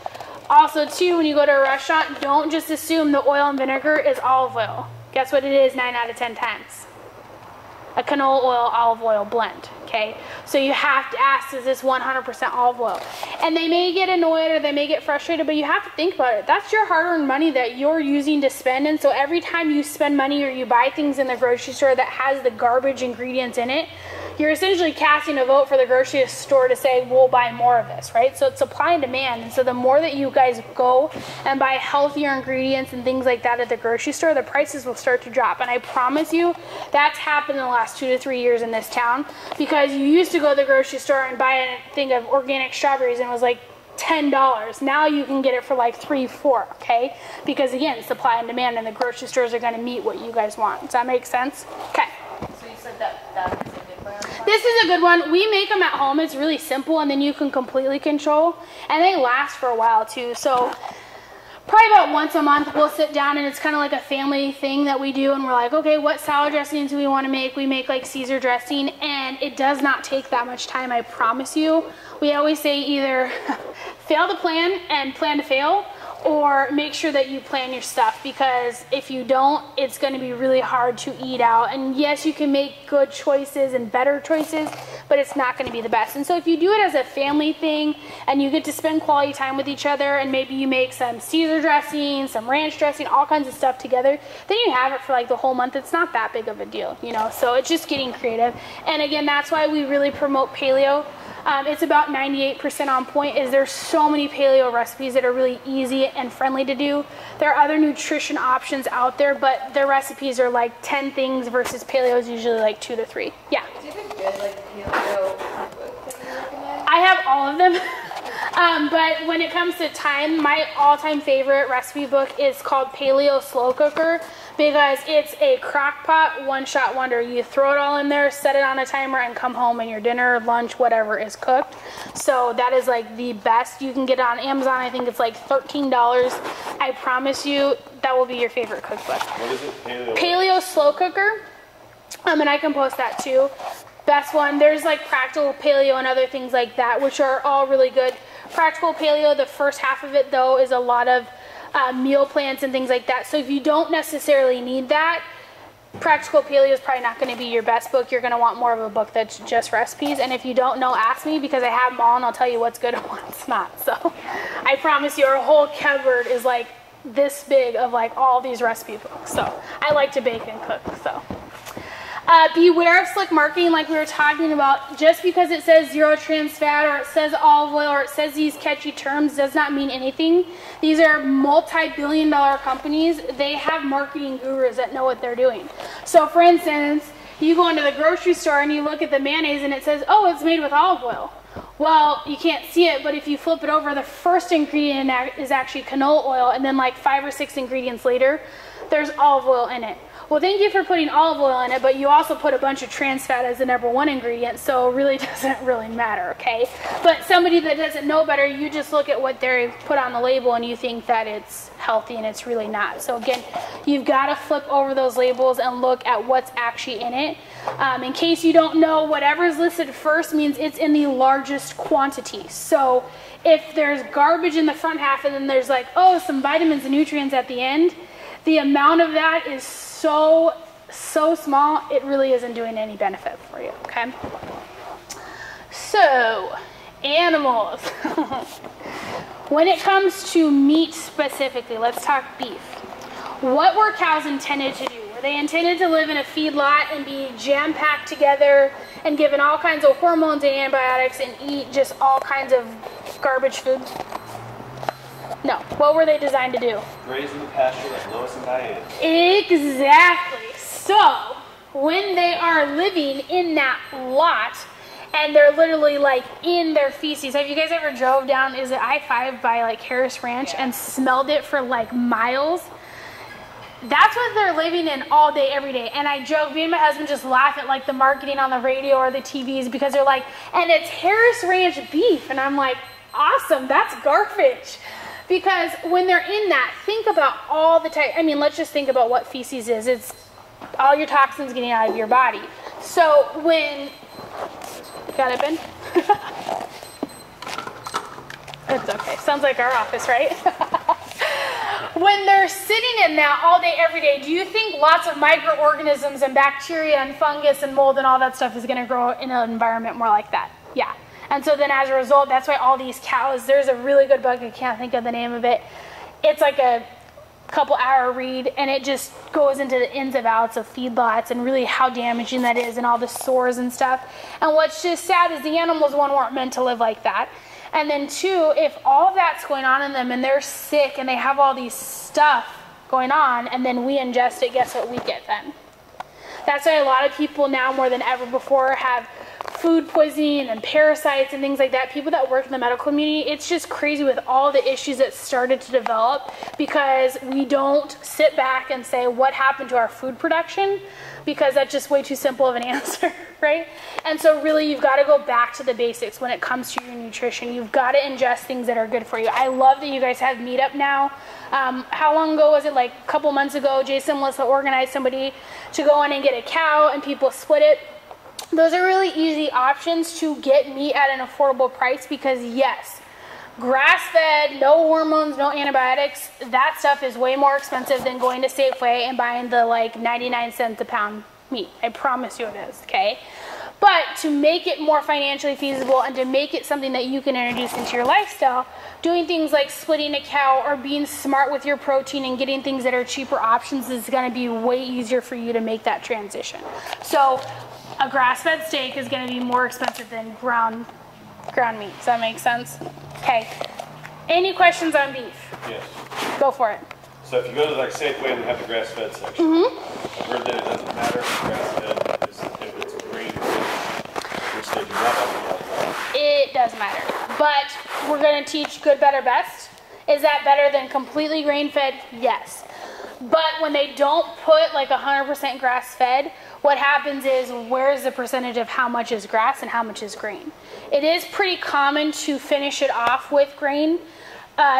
Also too, when you go to a restaurant, don't just assume the oil and vinegar is olive oil. Guess what it is 9 out of 10 times? A canola oil, olive oil blend, okay? So you have to ask, is this 100% olive oil? And they may get annoyed or they may get frustrated, but you have to think about it. That's your hard-earned money that you're using to spend, and so every time you spend money or you buy things in the grocery store that has the garbage ingredients in it, you're essentially casting a vote for the grocery store to say, we'll buy more of this, right? So it's supply and demand, and so the more that you guys go and buy healthier ingredients and things like that at the grocery store, the prices will start to drop. And I promise you, that's happened in the last 2 to 3 years in this town, because you used to go to the grocery store and buy a thing of organic strawberries and it was like $10. Now you can get it for like $3, $4, okay? Because again, supply and demand, and the grocery stores are going to meet what you guys want. Does that make sense? Okay. So you said that is a good brand? This is a good one. We make them at home. It's really simple, and then you can completely control, and they last for a while too. So probably about once a month we'll sit down, and it's kind of like a family thing that we do, and we're like, okay, what salad dressings do we want to make? We make like Caesar dressing, and it does not take that much time, I promise you. We always say either fail to plan and plan to fail, or make sure that you plan your stuff, because if you don't, it's going to be really hard to eat out. And yes, you can make good choices and better choices, but it's not going to be the best. And so if you do it as a family thing and you get to spend quality time with each other, and maybe you make some Caesar dressing, some ranch dressing, all kinds of stuff together, then you have it for like the whole month. It's not that big of a deal, you know, so it's just getting creative. And again, that's why we really promote paleo. It's about 98% on point. There's so many paleo recipes that are really easy and friendly to do. There are other nutrition options out there, but their recipes are like 10 things versus paleo is usually like 2 to 3. Yeah. Do you have a good like paleo cookbook that you recommend? I have all of them. But when it comes to time, my all-time favorite recipe book is called Paleo Slow Cooker, because it's a crock pot, one-shot wonder. You throw it all in there, set it on a timer, and come home and your dinner, lunch, whatever is cooked. So that is like the best. You can get it on Amazon. I think it's like $13. I promise you that will be your favorite cookbook. What is it? Paleo Slow Cooker. And I can post that too. Best one. There's like Practical Paleo and other things like that, which are all really good. Practical Paleo, the first half of it though is a lot of meal plans and things like that. So if you don't necessarily need that, Practical Paleo is probably not going to be your best book. You're going to want more of a book that's just recipes. And if you don't know, ask me, because I have them all and I'll tell you what's good and what's not. So I promise you, our whole cupboard is like this big of like all these recipe books. So I like to bake and cook. So beware of slick marketing, like we were talking about. Just because it says zero trans fat, or it says olive oil, or it says these catchy terms, does not mean anything. These are multi-billion-dollar companies. They have marketing gurus that know what they're doing. So for instance, you go into the grocery store and you look at the mayonnaise and it says, oh, it's made with olive oil. Well, you can't see it, but if you flip it over, the first ingredient is actually canola oil, and then like 5 or 6 ingredients later, there's olive oil in it. Well, thank you for putting olive oil in it, but you also put a bunch of trans fat as the #1 ingredient, so it really doesn't really matter, okay? But somebody that doesn't know better, you just look at what they put on the label and you think that it's healthy, and it's really not. So again, you've got to flip over those labels and look at what's actually in it. In case you don't know, whatever's listed first means it's in the largest quantity. So if there's garbage in the front half and then there's like, oh, some vitamins and nutrients at the end, the amount of that is so small, it really isn't doing any benefit for you, okay? So, animals. When it comes to meat specifically, let's talk beef. What were cows intended to do? Were they intended to live in a feedlot and be jam-packed together and given all kinds of hormones and antibiotics and eat just all kinds of garbage food? No. What were they designed to do? Graze in the pasture like Lois and Diane. Exactly. So, when they are living in that lot, and they're literally like in their feces. Have you guys ever drove down, is it I-5 by like Harris Ranch, and smelled it for like miles? That's what they're living in all day, every day. And I joke, me and my husband just laugh at like the marketing on the radio or the TVs, because they're like, and it's Harris Ranch beef. And I'm like, awesome, that's garbage. Because when they're in that, think about all the type, I mean, let's just think about what feces is. It's all your toxins getting out of your body. So when, got it, Ben? It's okay, sounds like our office, right? When they're sitting in that all day, every day, do you think lots of microorganisms and bacteria and fungus and mold and all that stuff is gonna grow in an environment more like that? Yeah. And so then as a result, that's why all these cows, there's a really good book, I can't think of the name of it. It's like a couple-hour read, and it just goes into the ins and outs of feedlots and really how damaging that is and all the sores and stuff. And what's just sad is the animals, one, weren't meant to live like that. And then two, if all of that's going on in them and they're sick and they have all these stuff going on and then we ingest it, guess what we get then? That's why a lot of people now more than ever before have food poisoning and parasites and things like that. People that work in the medical community, it's just crazy with all the issues that started to develop because we don't sit back and say what happened to our food production, because that's just way too simple of an answer, right? And so really you've got to go back to the basics when it comes to your nutrition. You've got to ingest things that are good for you. I love that you guys have Meetup now. How long ago was it? Like a couple months ago, Jason was to organize somebody to go in and get a cow and people split it. Those are really easy options to get meat at an affordable price because yes, grass-fed, no hormones, no antibiotics, that stuff is way more expensive than going to Safeway and buying the like 99 cents a pound meat. I promise you it is, okay? But to make it more financially feasible and to make it something that you can introduce into your lifestyle, doing things like splitting a cow or being smart with your protein and getting things that are cheaper options is going to be way easier for you to make that transition. So a grass-fed steak is going to be more expensive than ground meat. Does that make sense? Okay. Any questions on beef? Yes. Go for it. So if you go to like Safeway and have the grass-fed section, I've heard that it doesn't matter if grass-fed if it's green, which they do not have to like. It does matter. But we're going to teach good, better, best. Is that better than completely grain-fed? Yes. But when they don't put like 100% grass-fed, what happens is where's the percentage of how much is grass and how much is grain? It is pretty common to finish it off with grain.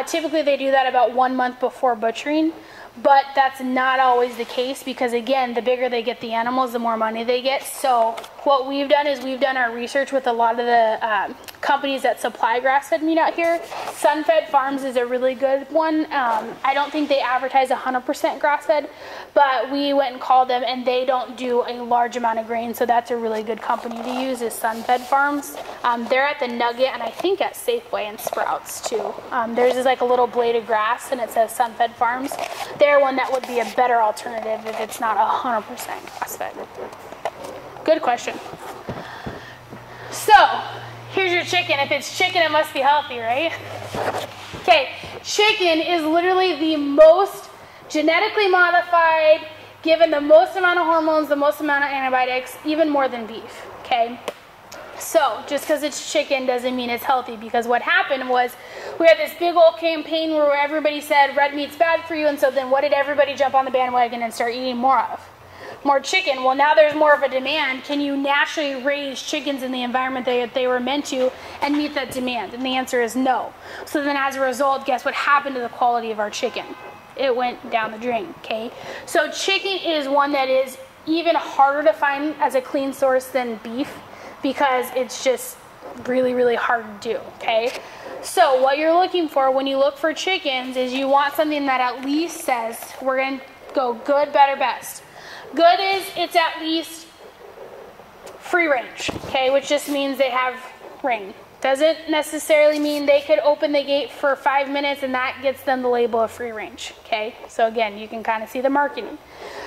Typically they do that about 1 month before butchering, but that's not always the case because again, the bigger they get the animals, the more money they get. So what we've done is we've done our research with a lot of the companies that supply grass-fed meat out here. Sunfed Farms is a really good one. I don't think they advertise 100% grass-fed, but we went and called them, and they don't do a large amount of grain, so that's a really good company to use, is Sunfed Farms. They're at the Nugget, and I think at Safeway and Sprouts too. Theirs is like a little blade of grass, and it says Sunfed Farms. They're one that would be a better alternative if it's not 100% grass-fed. Good question. So, here's your chicken. If it's chicken, it must be healthy, right? Okay, chicken is literally the most genetically modified, given the most amount of hormones, the most amount of antibiotics, even more than beef, okay? So, just because it's chicken doesn't mean it's healthy, because what happened was we had this big old campaign where everybody said red meat's bad for you, and so then what did everybody jump on the bandwagon and start eating more of? More chicken. Well, now there's more of a demand. Can you naturally raise chickens in the environment that they were meant to and meet that demand? And the answer is no. So then as a result, guess what happened to the quality of our chicken? It went down the drain, okay? So chicken is one that is even harder to find as a clean source than beef, because it's just really, really hard to do, okay? So what you're looking for when you look for chickens is you want something that at least says, we're gonna go good, better, best. Good is it's at least free range, okay, which just means they have rain. Doesn't necessarily mean they could open the gate for 5 minutes and that gets them the label of free range, okay? So again, you can kind of see the marketing.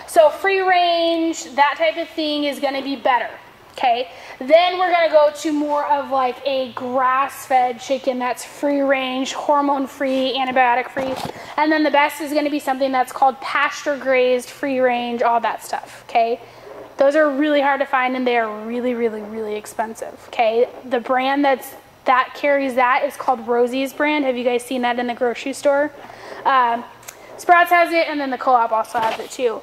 So free range, that type of thing is gonna be better, okay? Then we're gonna go to more of like a grass-fed chicken that's free range, hormone-free, antibiotic-free. And then the best is gonna be something that's called pasture-grazed, free range, all that stuff, okay? Those are really hard to find and they are really, really, really expensive, okay? The brand that carries that is called Rosie's brand. Have you guys seen that in the grocery store? Sprouts has it, and then the Co-op also has it too.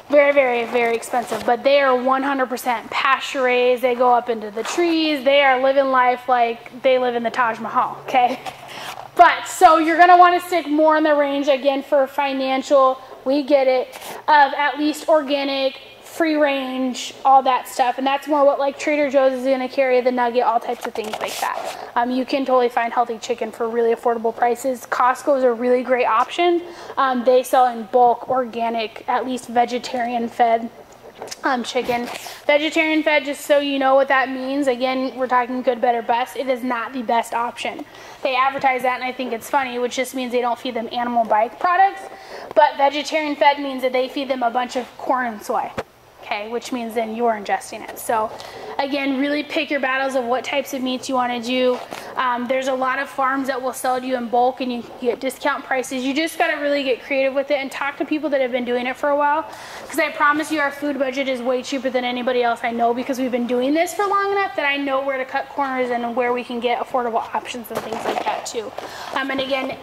Very, very, very expensive, but they are 100% pasture raised. They go up into the trees. They are living life like they live in the Taj Mahal, okay? But, so you're gonna wanna stick more in the range, again, for financial, we get it, of at least organic, free range, all that stuff. And that's more what like Trader Joe's is gonna carry, the Nugget, all types of things like that. You can totally find healthy chicken for really affordable prices. Costco is a really great option. They sell in bulk, organic, at least vegetarian fed chicken. Vegetarian fed, just so you know what that means, again, we're talking good, better, best. It is not the best option. They advertise that and I think it's funny, which just means they don't feed them animal byproducts. But vegetarian fed means that they feed them a bunch of corn and soy. Okay, which means then you're ingesting it. So again, really pick your battles of what types of meats you want to do. There's a lot of farms that will sell to you in bulk and you can get discount prices. You just got to really get creative with it and talk to people that have been doing it for a while, because I promise you our food budget is way cheaper than anybody else I know, because we've been doing this for long enough that I know where to cut corners and where we can get affordable options and things like that too. And again,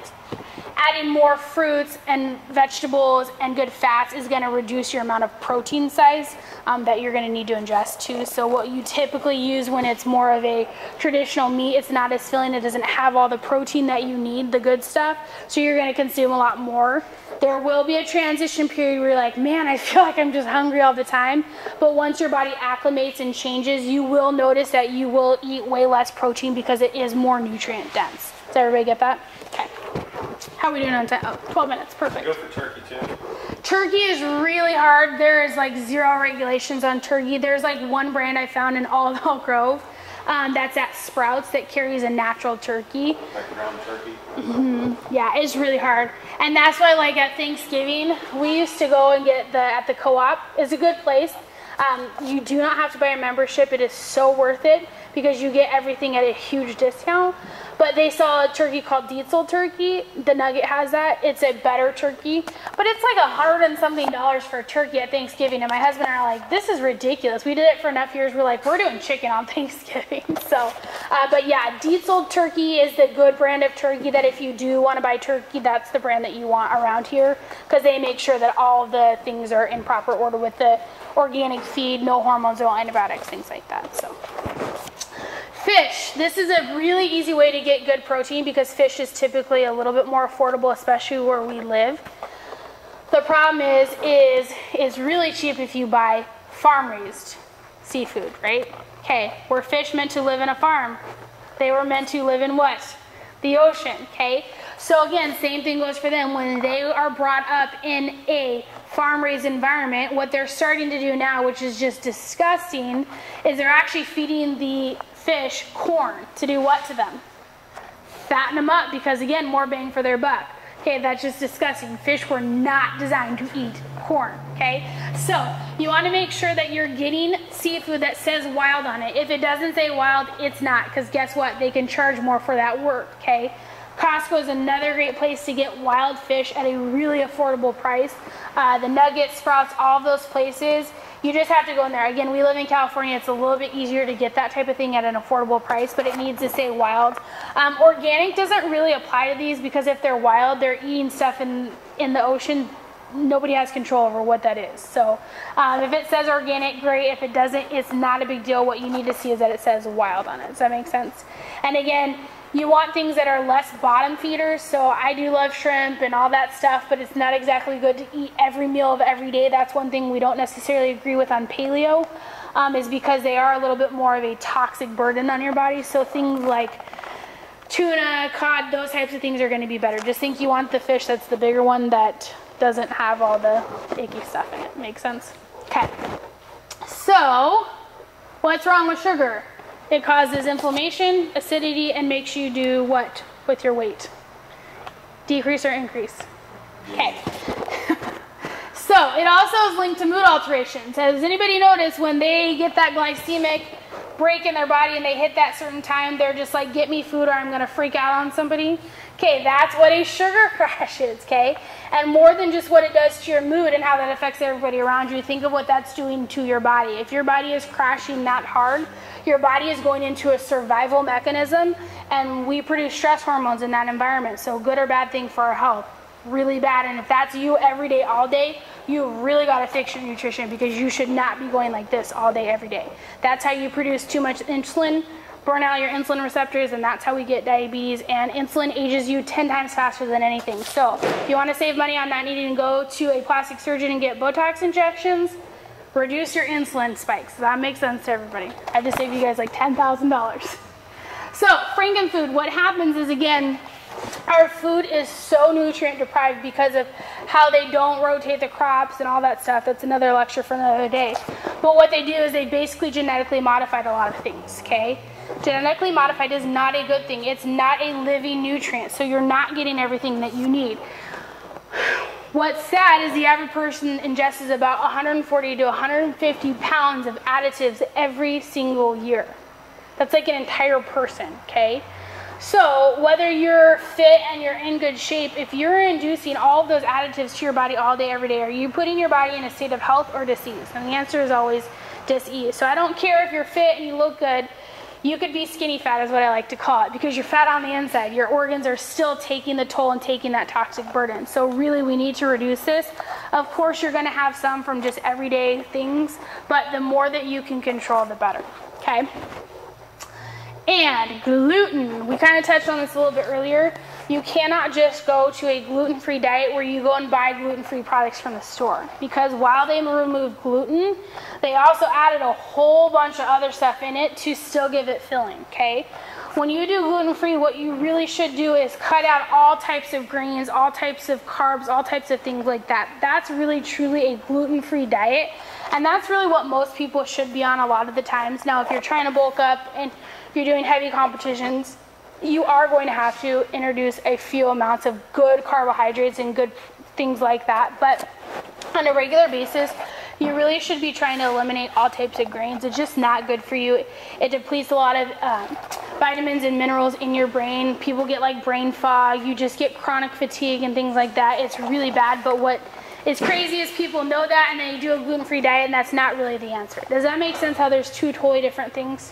adding more fruits and vegetables and good fats is going to reduce your amount of protein size that you're going to need to ingest too. So what you typically use when it's more of a traditional meat, it's not as filling, it doesn't have all the protein that you need, the good stuff, so you're going to consume a lot more. There will be a transition period where you're like, man, I feel like I'm just hungry all the time. But once your body acclimates and changes, you will notice that you will eat way less protein because it is more nutrient dense. Does everybody get that? Okay. How are we doing on time? Oh, 12 minutes, perfect. Go for turkey too. Turkey is really hard. There is like 0 regulations on turkey. There's like one brand I found in all of Elk Grove that's at Sprouts that carries a natural turkey. Like ground turkey? Mm-hmm. Yeah, it's really hard. And that's why like at Thanksgiving, we used to go and get at the Co-op. It's a good place. You do not have to buy a membership. It is so worth it because you get everything at a huge discount. But they sell a turkey called Dietzel turkey. The Nugget has that. It's a better turkey. But it's like $100 and something for a turkey at Thanksgiving. And my husband and I are like, this is ridiculous. We did it for enough years. We're like, we're doing chicken on Thanksgiving. So, but yeah, Dietzel turkey is the good brand of turkey that if you do want to buy turkey, that's the brand that you want around here. Because they make sure that all of the things are in proper order with the organic feed, no hormones, no antibiotics, things like that. So. Fish. This is a really easy way to get good protein because fish is typically a little bit more affordable, especially where we live. The problem is it's really cheap if you buy farm-raised seafood, right? Okay, were fish meant to live in a farm? They were meant to live in what? The ocean, okay? So again, same thing goes for them. When they are brought up in a farm-raised environment, what they're starting to do now, which is just disgusting, is they're actually feeding the fish corn to do what to them? Fatten them up, because again, more bang for their buck. Okay, that's just disgusting. Fish were not designed to eat corn, okay? So you want to make sure that you're getting seafood that says wild on it. If it doesn't say wild, it's not, because guess what? They can charge more for that work, okay? Costco is another great place to get wild fish at a really affordable price. The Nuggets, Sprouts, all of those places, you just have to go in there. Again, we live in California. It's a little bit easier to get that type of thing at an affordable price, but it needs to say wild. Organic doesn't really apply to these, because if they're wild, they're eating stuff in the ocean. Nobody has control over what that is. So if it says organic, great. If it doesn't, it's not a big deal. What you need to see is that it says wild on it. Does that make sense? And again, you want things that are less bottom feeders. So I do love shrimp and all that stuff, but it's not exactly good to eat every meal of every day. That's one thing we don't necessarily agree with on paleo, is because they are a little bit more of a toxic burden on your body. So things like tuna, cod, those types of things are going to be better. Just think you want the fish that's the bigger one that doesn't have all the icky stuff in it. Make sense? Okay. So what's wrong with sugar? It causes inflammation, acidity, and makes you do what with your weight? Decrease or increase? Okay. So it also is linked to mood alterations. Has anybody noticed when they get that glycemic break in their body and they hit that certain time, they're just like, get me food or I'm going to freak out on somebody? Okay, that's what a sugar crash is, okay? And more than just what it does to your mood and how that affects everybody around you, think of what that's doing to your body. If your body is crashing that hard, your body is going into a survival mechanism, and we produce stress hormones in that environment. So good or bad thing for our health? Really bad. And if that's you every day, all day, you really got to fix your nutrition, because you should not be going like this all day, every day. That's how you produce too much insulin, burn out your insulin receptors, and that's how we get diabetes. And insulin ages you 10 times faster than anything. So if you want to save money on not needing to go to a plastic surgeon and get Botox injections, reduce your insulin spikes. That makes sense to everybody. I just saved you guys like $10,000. So frankenfood, what happens is, again, our food is so nutrient deprived because of how they don't rotate the crops and all that stuff. That's another lecture for another day. But what they do is they basically genetically modified a lot of things, okay? Genetically modified is not a good thing. It's not a living nutrient, so you're not getting everything that you need. What's sad is the average person ingests about 140 to 150 pounds of additives every single year. That's like an entire person, okay? So whether you're fit and you're in good shape, if you're inducing all of those additives to your body all day, every day, are you putting your body in a state of health or disease? And the answer is always disease. So I don't care if you're fit and you look good. You could be skinny fat, is what I like to call it, because you're fat on the inside. Your organs are still taking the toll and taking that toxic burden. So really, we need to reduce this. Of course, you're going to have some from just everyday things, but the more that you can control, the better, okay? And gluten, we kind of touched on this a little bit earlier. You cannot just go to a gluten-free diet where you go and buy gluten-free products from the store, because while they removed gluten, they also added a whole bunch of other stuff in it to still give it filling, okay? When you do gluten-free, what you really should do is cut out all types of grains, all types of carbs, all types of things like that. That's really truly a gluten-free diet, and that's really what most people should be on a lot of the times. Now, if you're trying to bulk up and you're doing heavy competitions, you are going to have to introduce a few amounts of good carbohydrates and good things like that. But on a regular basis, you really should be trying to eliminate all types of grains. It's just not good for you. It depletes a lot of vitamins and minerals in your brain. People get like brain fog. You just get chronic fatigue and things like that. It's really bad. But what is crazy is people know that, and then you do a gluten-free diet, and that's not really the answer. Does that make sense, how there's two totally different things?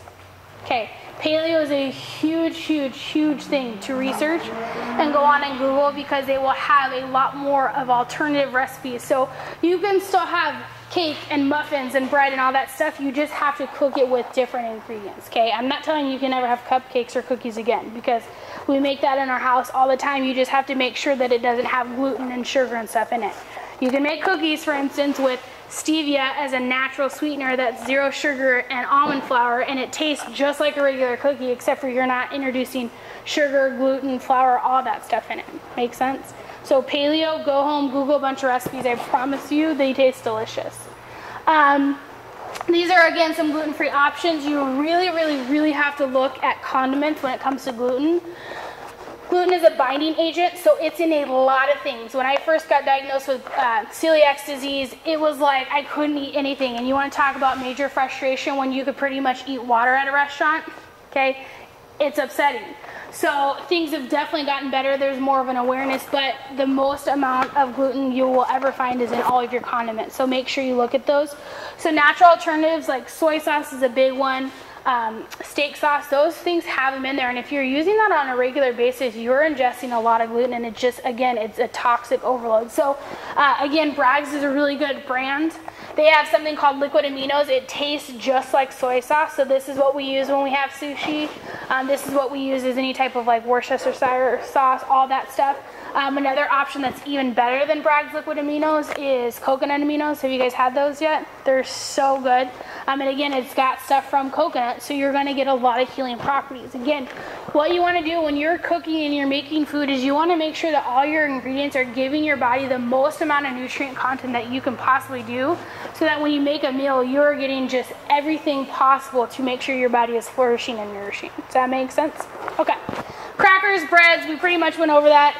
Okay. Paleo is a huge, huge, huge thing to research and go on and Google, because they will have a lot more of alternative recipes. So you can still have cake and muffins and bread and all that stuff. You just have to cook it with different ingredients, okay? I'm not telling you can never have cupcakes or cookies again, because we make that in our house all the time. You just have to make sure that it doesn't have gluten and sugar and stuff in it. You can make cookies, for instance, with stevia as a natural sweetener that's 0 sugar and almond flour, and it tastes just like a regular cookie, except for you're not introducing sugar, gluten, flour, all that stuff in it. Make sense? So paleo, go home, Google a bunch of recipes. I promise you, they taste delicious. These are, again, some gluten-free options. You really have to look at condiments when it comes to gluten. Gluten is a binding agent, so it's in a lot of things. When I first got diagnosed with celiac disease, it was like I couldn't eat anything. And you want to talk about major frustration when you could pretty much eat water at a restaurant? Okay, it's upsetting. So things have definitely gotten better. There's more of an awareness, but the most amount of gluten you will ever find is in all of your condiments. So make sure you look at those. So natural alternatives like soy sauce is a big one. Steak sauce, those things have them in there, and if you're using that on a regular basis, you're ingesting a lot of gluten, and it just, again, it's a toxic overload. So again, Bragg's is a really good brand. They have something called liquid aminos. It tastes just like soy sauce, so this is what we use when we have sushi. This is what we use as any type of like Worcestershire sauce, all that stuff. Another option that's even better than Bragg's liquid aminos is coconut aminos. Have you guys had those yet? They're so good. And again, it's got stuff from coconut, so you're going to get a lot of healing properties. Again, what you want to do when you're cooking and you're making food is you want to make sure that all your ingredients are giving your body the most amount of nutrient content that you can possibly do, so that when you make a meal, you're getting just everything possible to make sure your body is flourishing and nourishing. Does that make sense? Okay. Crackers, breads, we pretty much went over that.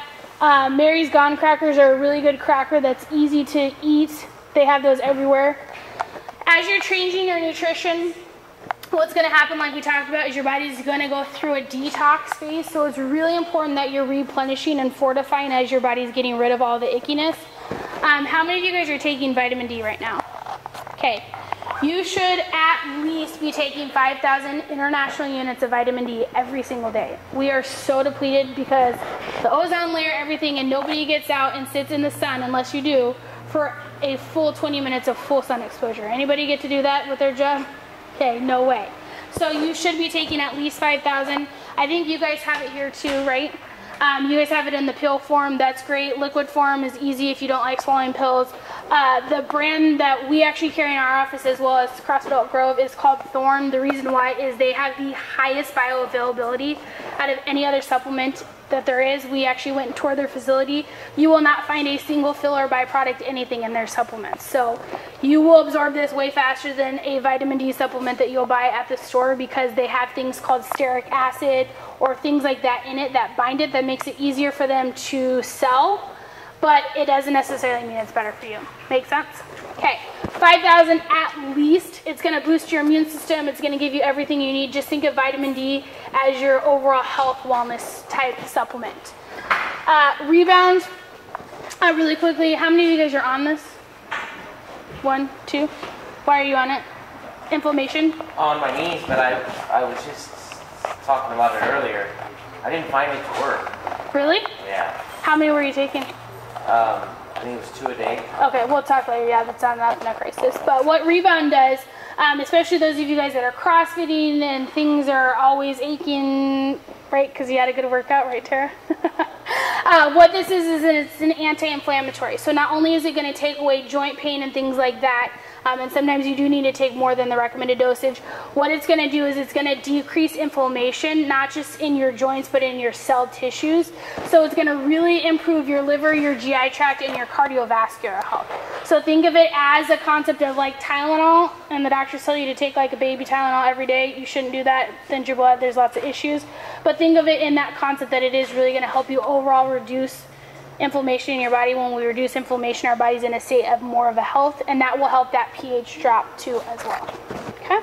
Mary's Gone crackers are a really good cracker that's easy to eat. They have those everywhere. As you're changing your nutrition, what's going to happen, like we talked about, is your body's going to go through a detox phase. So it's really important that you're replenishing and fortifying as your body's getting rid of all the ickiness. How many of you guys are taking vitamin D right now? Okay. You should at least be taking 5,000 international units of vitamin D every single day. We are so depleted because the ozone layer, everything, and nobody gets out and sits in the sun, unless you do, for a full 20 minutes of full sun exposure. Anybody get to do that with their job? Okay, no way. So you should be taking at least 5,000. I think you guys have it here too, right? You guys have it in the pill form. That's great. Liquid form is easy if you don't like swallowing pills. The brand that we actually carry in our office, as well as CrossFit Elk Grove, is called Thorn. The reason why is they have the highest bioavailability out of any other supplement that there is. We actually went and toured their facility. You will not find a single filler, byproduct, anything in their supplements. So you will absorb this way faster than a vitamin D supplement that you'll buy at the store, because they have things called stearic acid or things like that in it that bind it, that makes it easier for them to sell, but it doesn't necessarily mean it's better for you. Make sense? Okay, 5,000 at least. It's going to boost your immune system. It's going to give you everything you need. Just think of vitamin D as your overall health wellness type supplement. Rebound, really quickly, how many of you guys are on this? 1, 2. Why are you on it? Inflammation? On my knees, but I was just talking about it earlier. I didn't find it to work. Really? Yeah. How many were you taking? I think it was 2 a day. Okay, we'll talk later. Yeah, that's not no crisis. But what Rebound does, especially those of you guys that are CrossFitting and things are always aching, right? Because you had a good workout, right, Tara? What this is it's an anti-inflammatory. So not only is it going to take away joint pain and things like that, and sometimes you do need to take more than the recommended dosage. What it's going to do is it's going to decrease inflammation, not just in your joints, but in your cell tissues. So it's going to really improve your liver, your GI tract, and your cardiovascular health. So think of it as a concept of like Tylenol, and the doctors tell you to take like a baby Tylenol every day. You shouldn't do that. Thins your blood. There's lots of issues. But think of it in that concept that it is really going to help you overall reduce inflammation in your body. When we reduce inflammation, our body's in a state of more of a health, and that will help that pH drop too as well. Okay?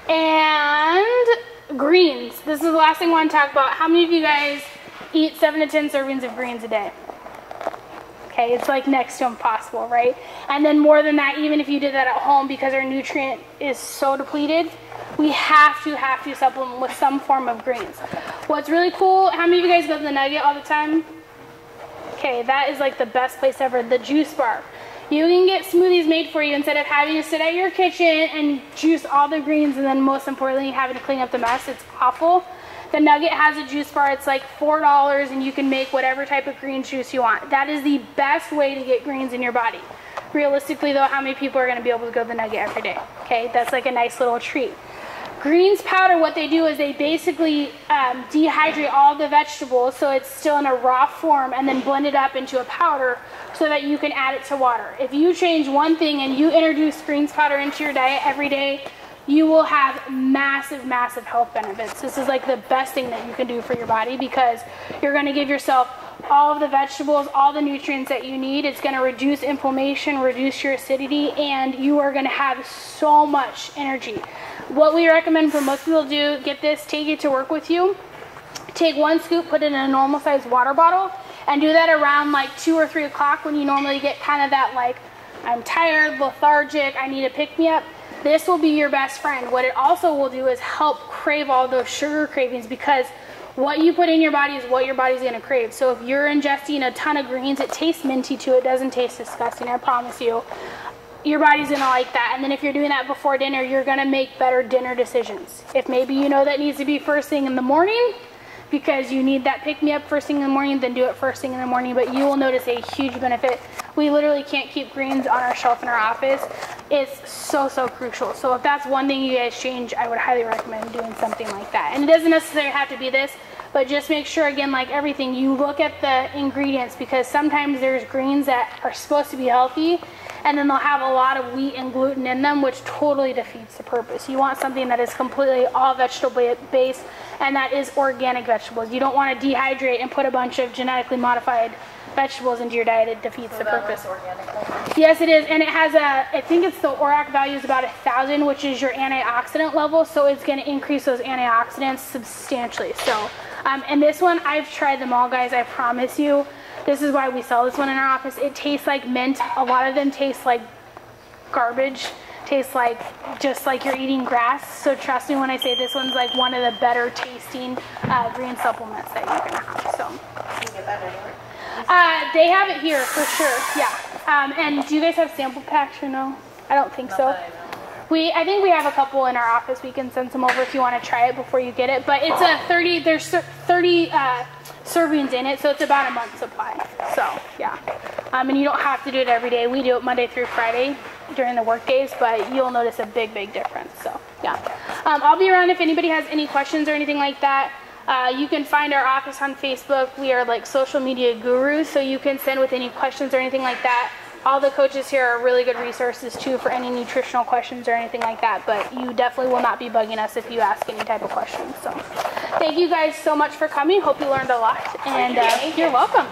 And greens. This is the last thing I want to talk about. How many of you guys eat 7 to 10 servings of greens a day? Okay, it's like next to impossible, right? And then more than that, even if you did that at home, because our nutrient is so depleted, we have to supplement with some form of greens. What's really cool, how many of you guys go to the Nugget all the time? Okay, that is like the best place ever, the juice bar. You can get smoothies made for you instead of having to sit at your kitchen and juice all the greens, and then most importantly, having to clean up the mess. It's awful. The Nugget has a juice bar. It's like $4 and you can make whatever type of green juice you want. That is the best way to get greens in your body. Realistically though, how many people are going to be able to go to the Nugget every day? Okay, that's like a nice little treat. Greens powder, what they do is they basically dehydrate all the vegetables so it's still in a raw form and then blend it up into a powder so that you can add it to water. If you change one thing and you introduce greens powder into your diet every day, you will have massive, massive health benefits. This is like the best thing that you can do for your body because you're going to give yourself all of the vegetables, all the nutrients that you need. It's going to reduce inflammation, reduce your acidity, and you are going to have so much energy. What we recommend for most people to do, get this, take it to work with you. Take 1 scoop, put it in a normal sized water bottle, and do that around like 2 or 3 o'clock when you normally get kind of that like, I'm tired, lethargic, I need a pick-me-up. This will be your best friend. What it also will do is help crave all those sugar cravings because what you put in your body is what your body's gonna crave. So if you're ingesting a ton of greens, it tastes minty too. It doesn't taste disgusting, I promise you. Your body's gonna like that. And then if you're doing that before dinner, you're gonna make better dinner decisions. If maybe you know that needs to be first thing in the morning because you need that pick-me-up first thing in the morning, then do it first thing in the morning, but you will notice a huge benefit. We literally can't keep greens on our shelf in our office. It's so, so crucial. So if that's one thing you guys change, I would highly recommend doing something like that. And it doesn't necessarily have to be this, but just make sure, again, like everything, you look at the ingredients because sometimes there's greens that are supposed to be healthy and then they'll have a lot of wheat and gluten in them, which totally defeats the purpose. You want something that is completely all vegetable based and that is organic vegetables. You don't want to dehydrate and put a bunch of genetically modified vegetables into your diet. It defeats the purpose. Yes, it is, and it has I think it's the ORAC value is about 1,000, which is your antioxidant level, so it's going to increase those antioxidants substantially. So, and this one, I've tried them all, guys, I promise you. This is why we sell this one in our office. It tastes like mint. A lot of them taste like garbage. Tastes like just like you're eating grass. So trust me when I say this one's like one of the better tasting green supplements that you're gonna have. So Can you get that anywhere? they have it here for sure. Yeah. And do you guys have sample packs or no? I don't think so. I think we have a couple in our office. We can send some over if you want to try it before you get it. But it's a 30. There's 30 servings in it, so it's about a month's supply. So yeah. And you don't have to do it every day. We do it Monday through Friday during the work days, but you'll notice a big, big difference. So yeah. I'll be around if anybody has any questions or anything like that. You can find our office on Facebook. We are like social media gurus, so you can send with any questions or anything like that. All the coaches here are really good resources too for any nutritional questions or anything like that, but you definitely will not be bugging us if you ask any type of questions. So thank you guys so much for coming. Hope you learned a lot, and you're welcome.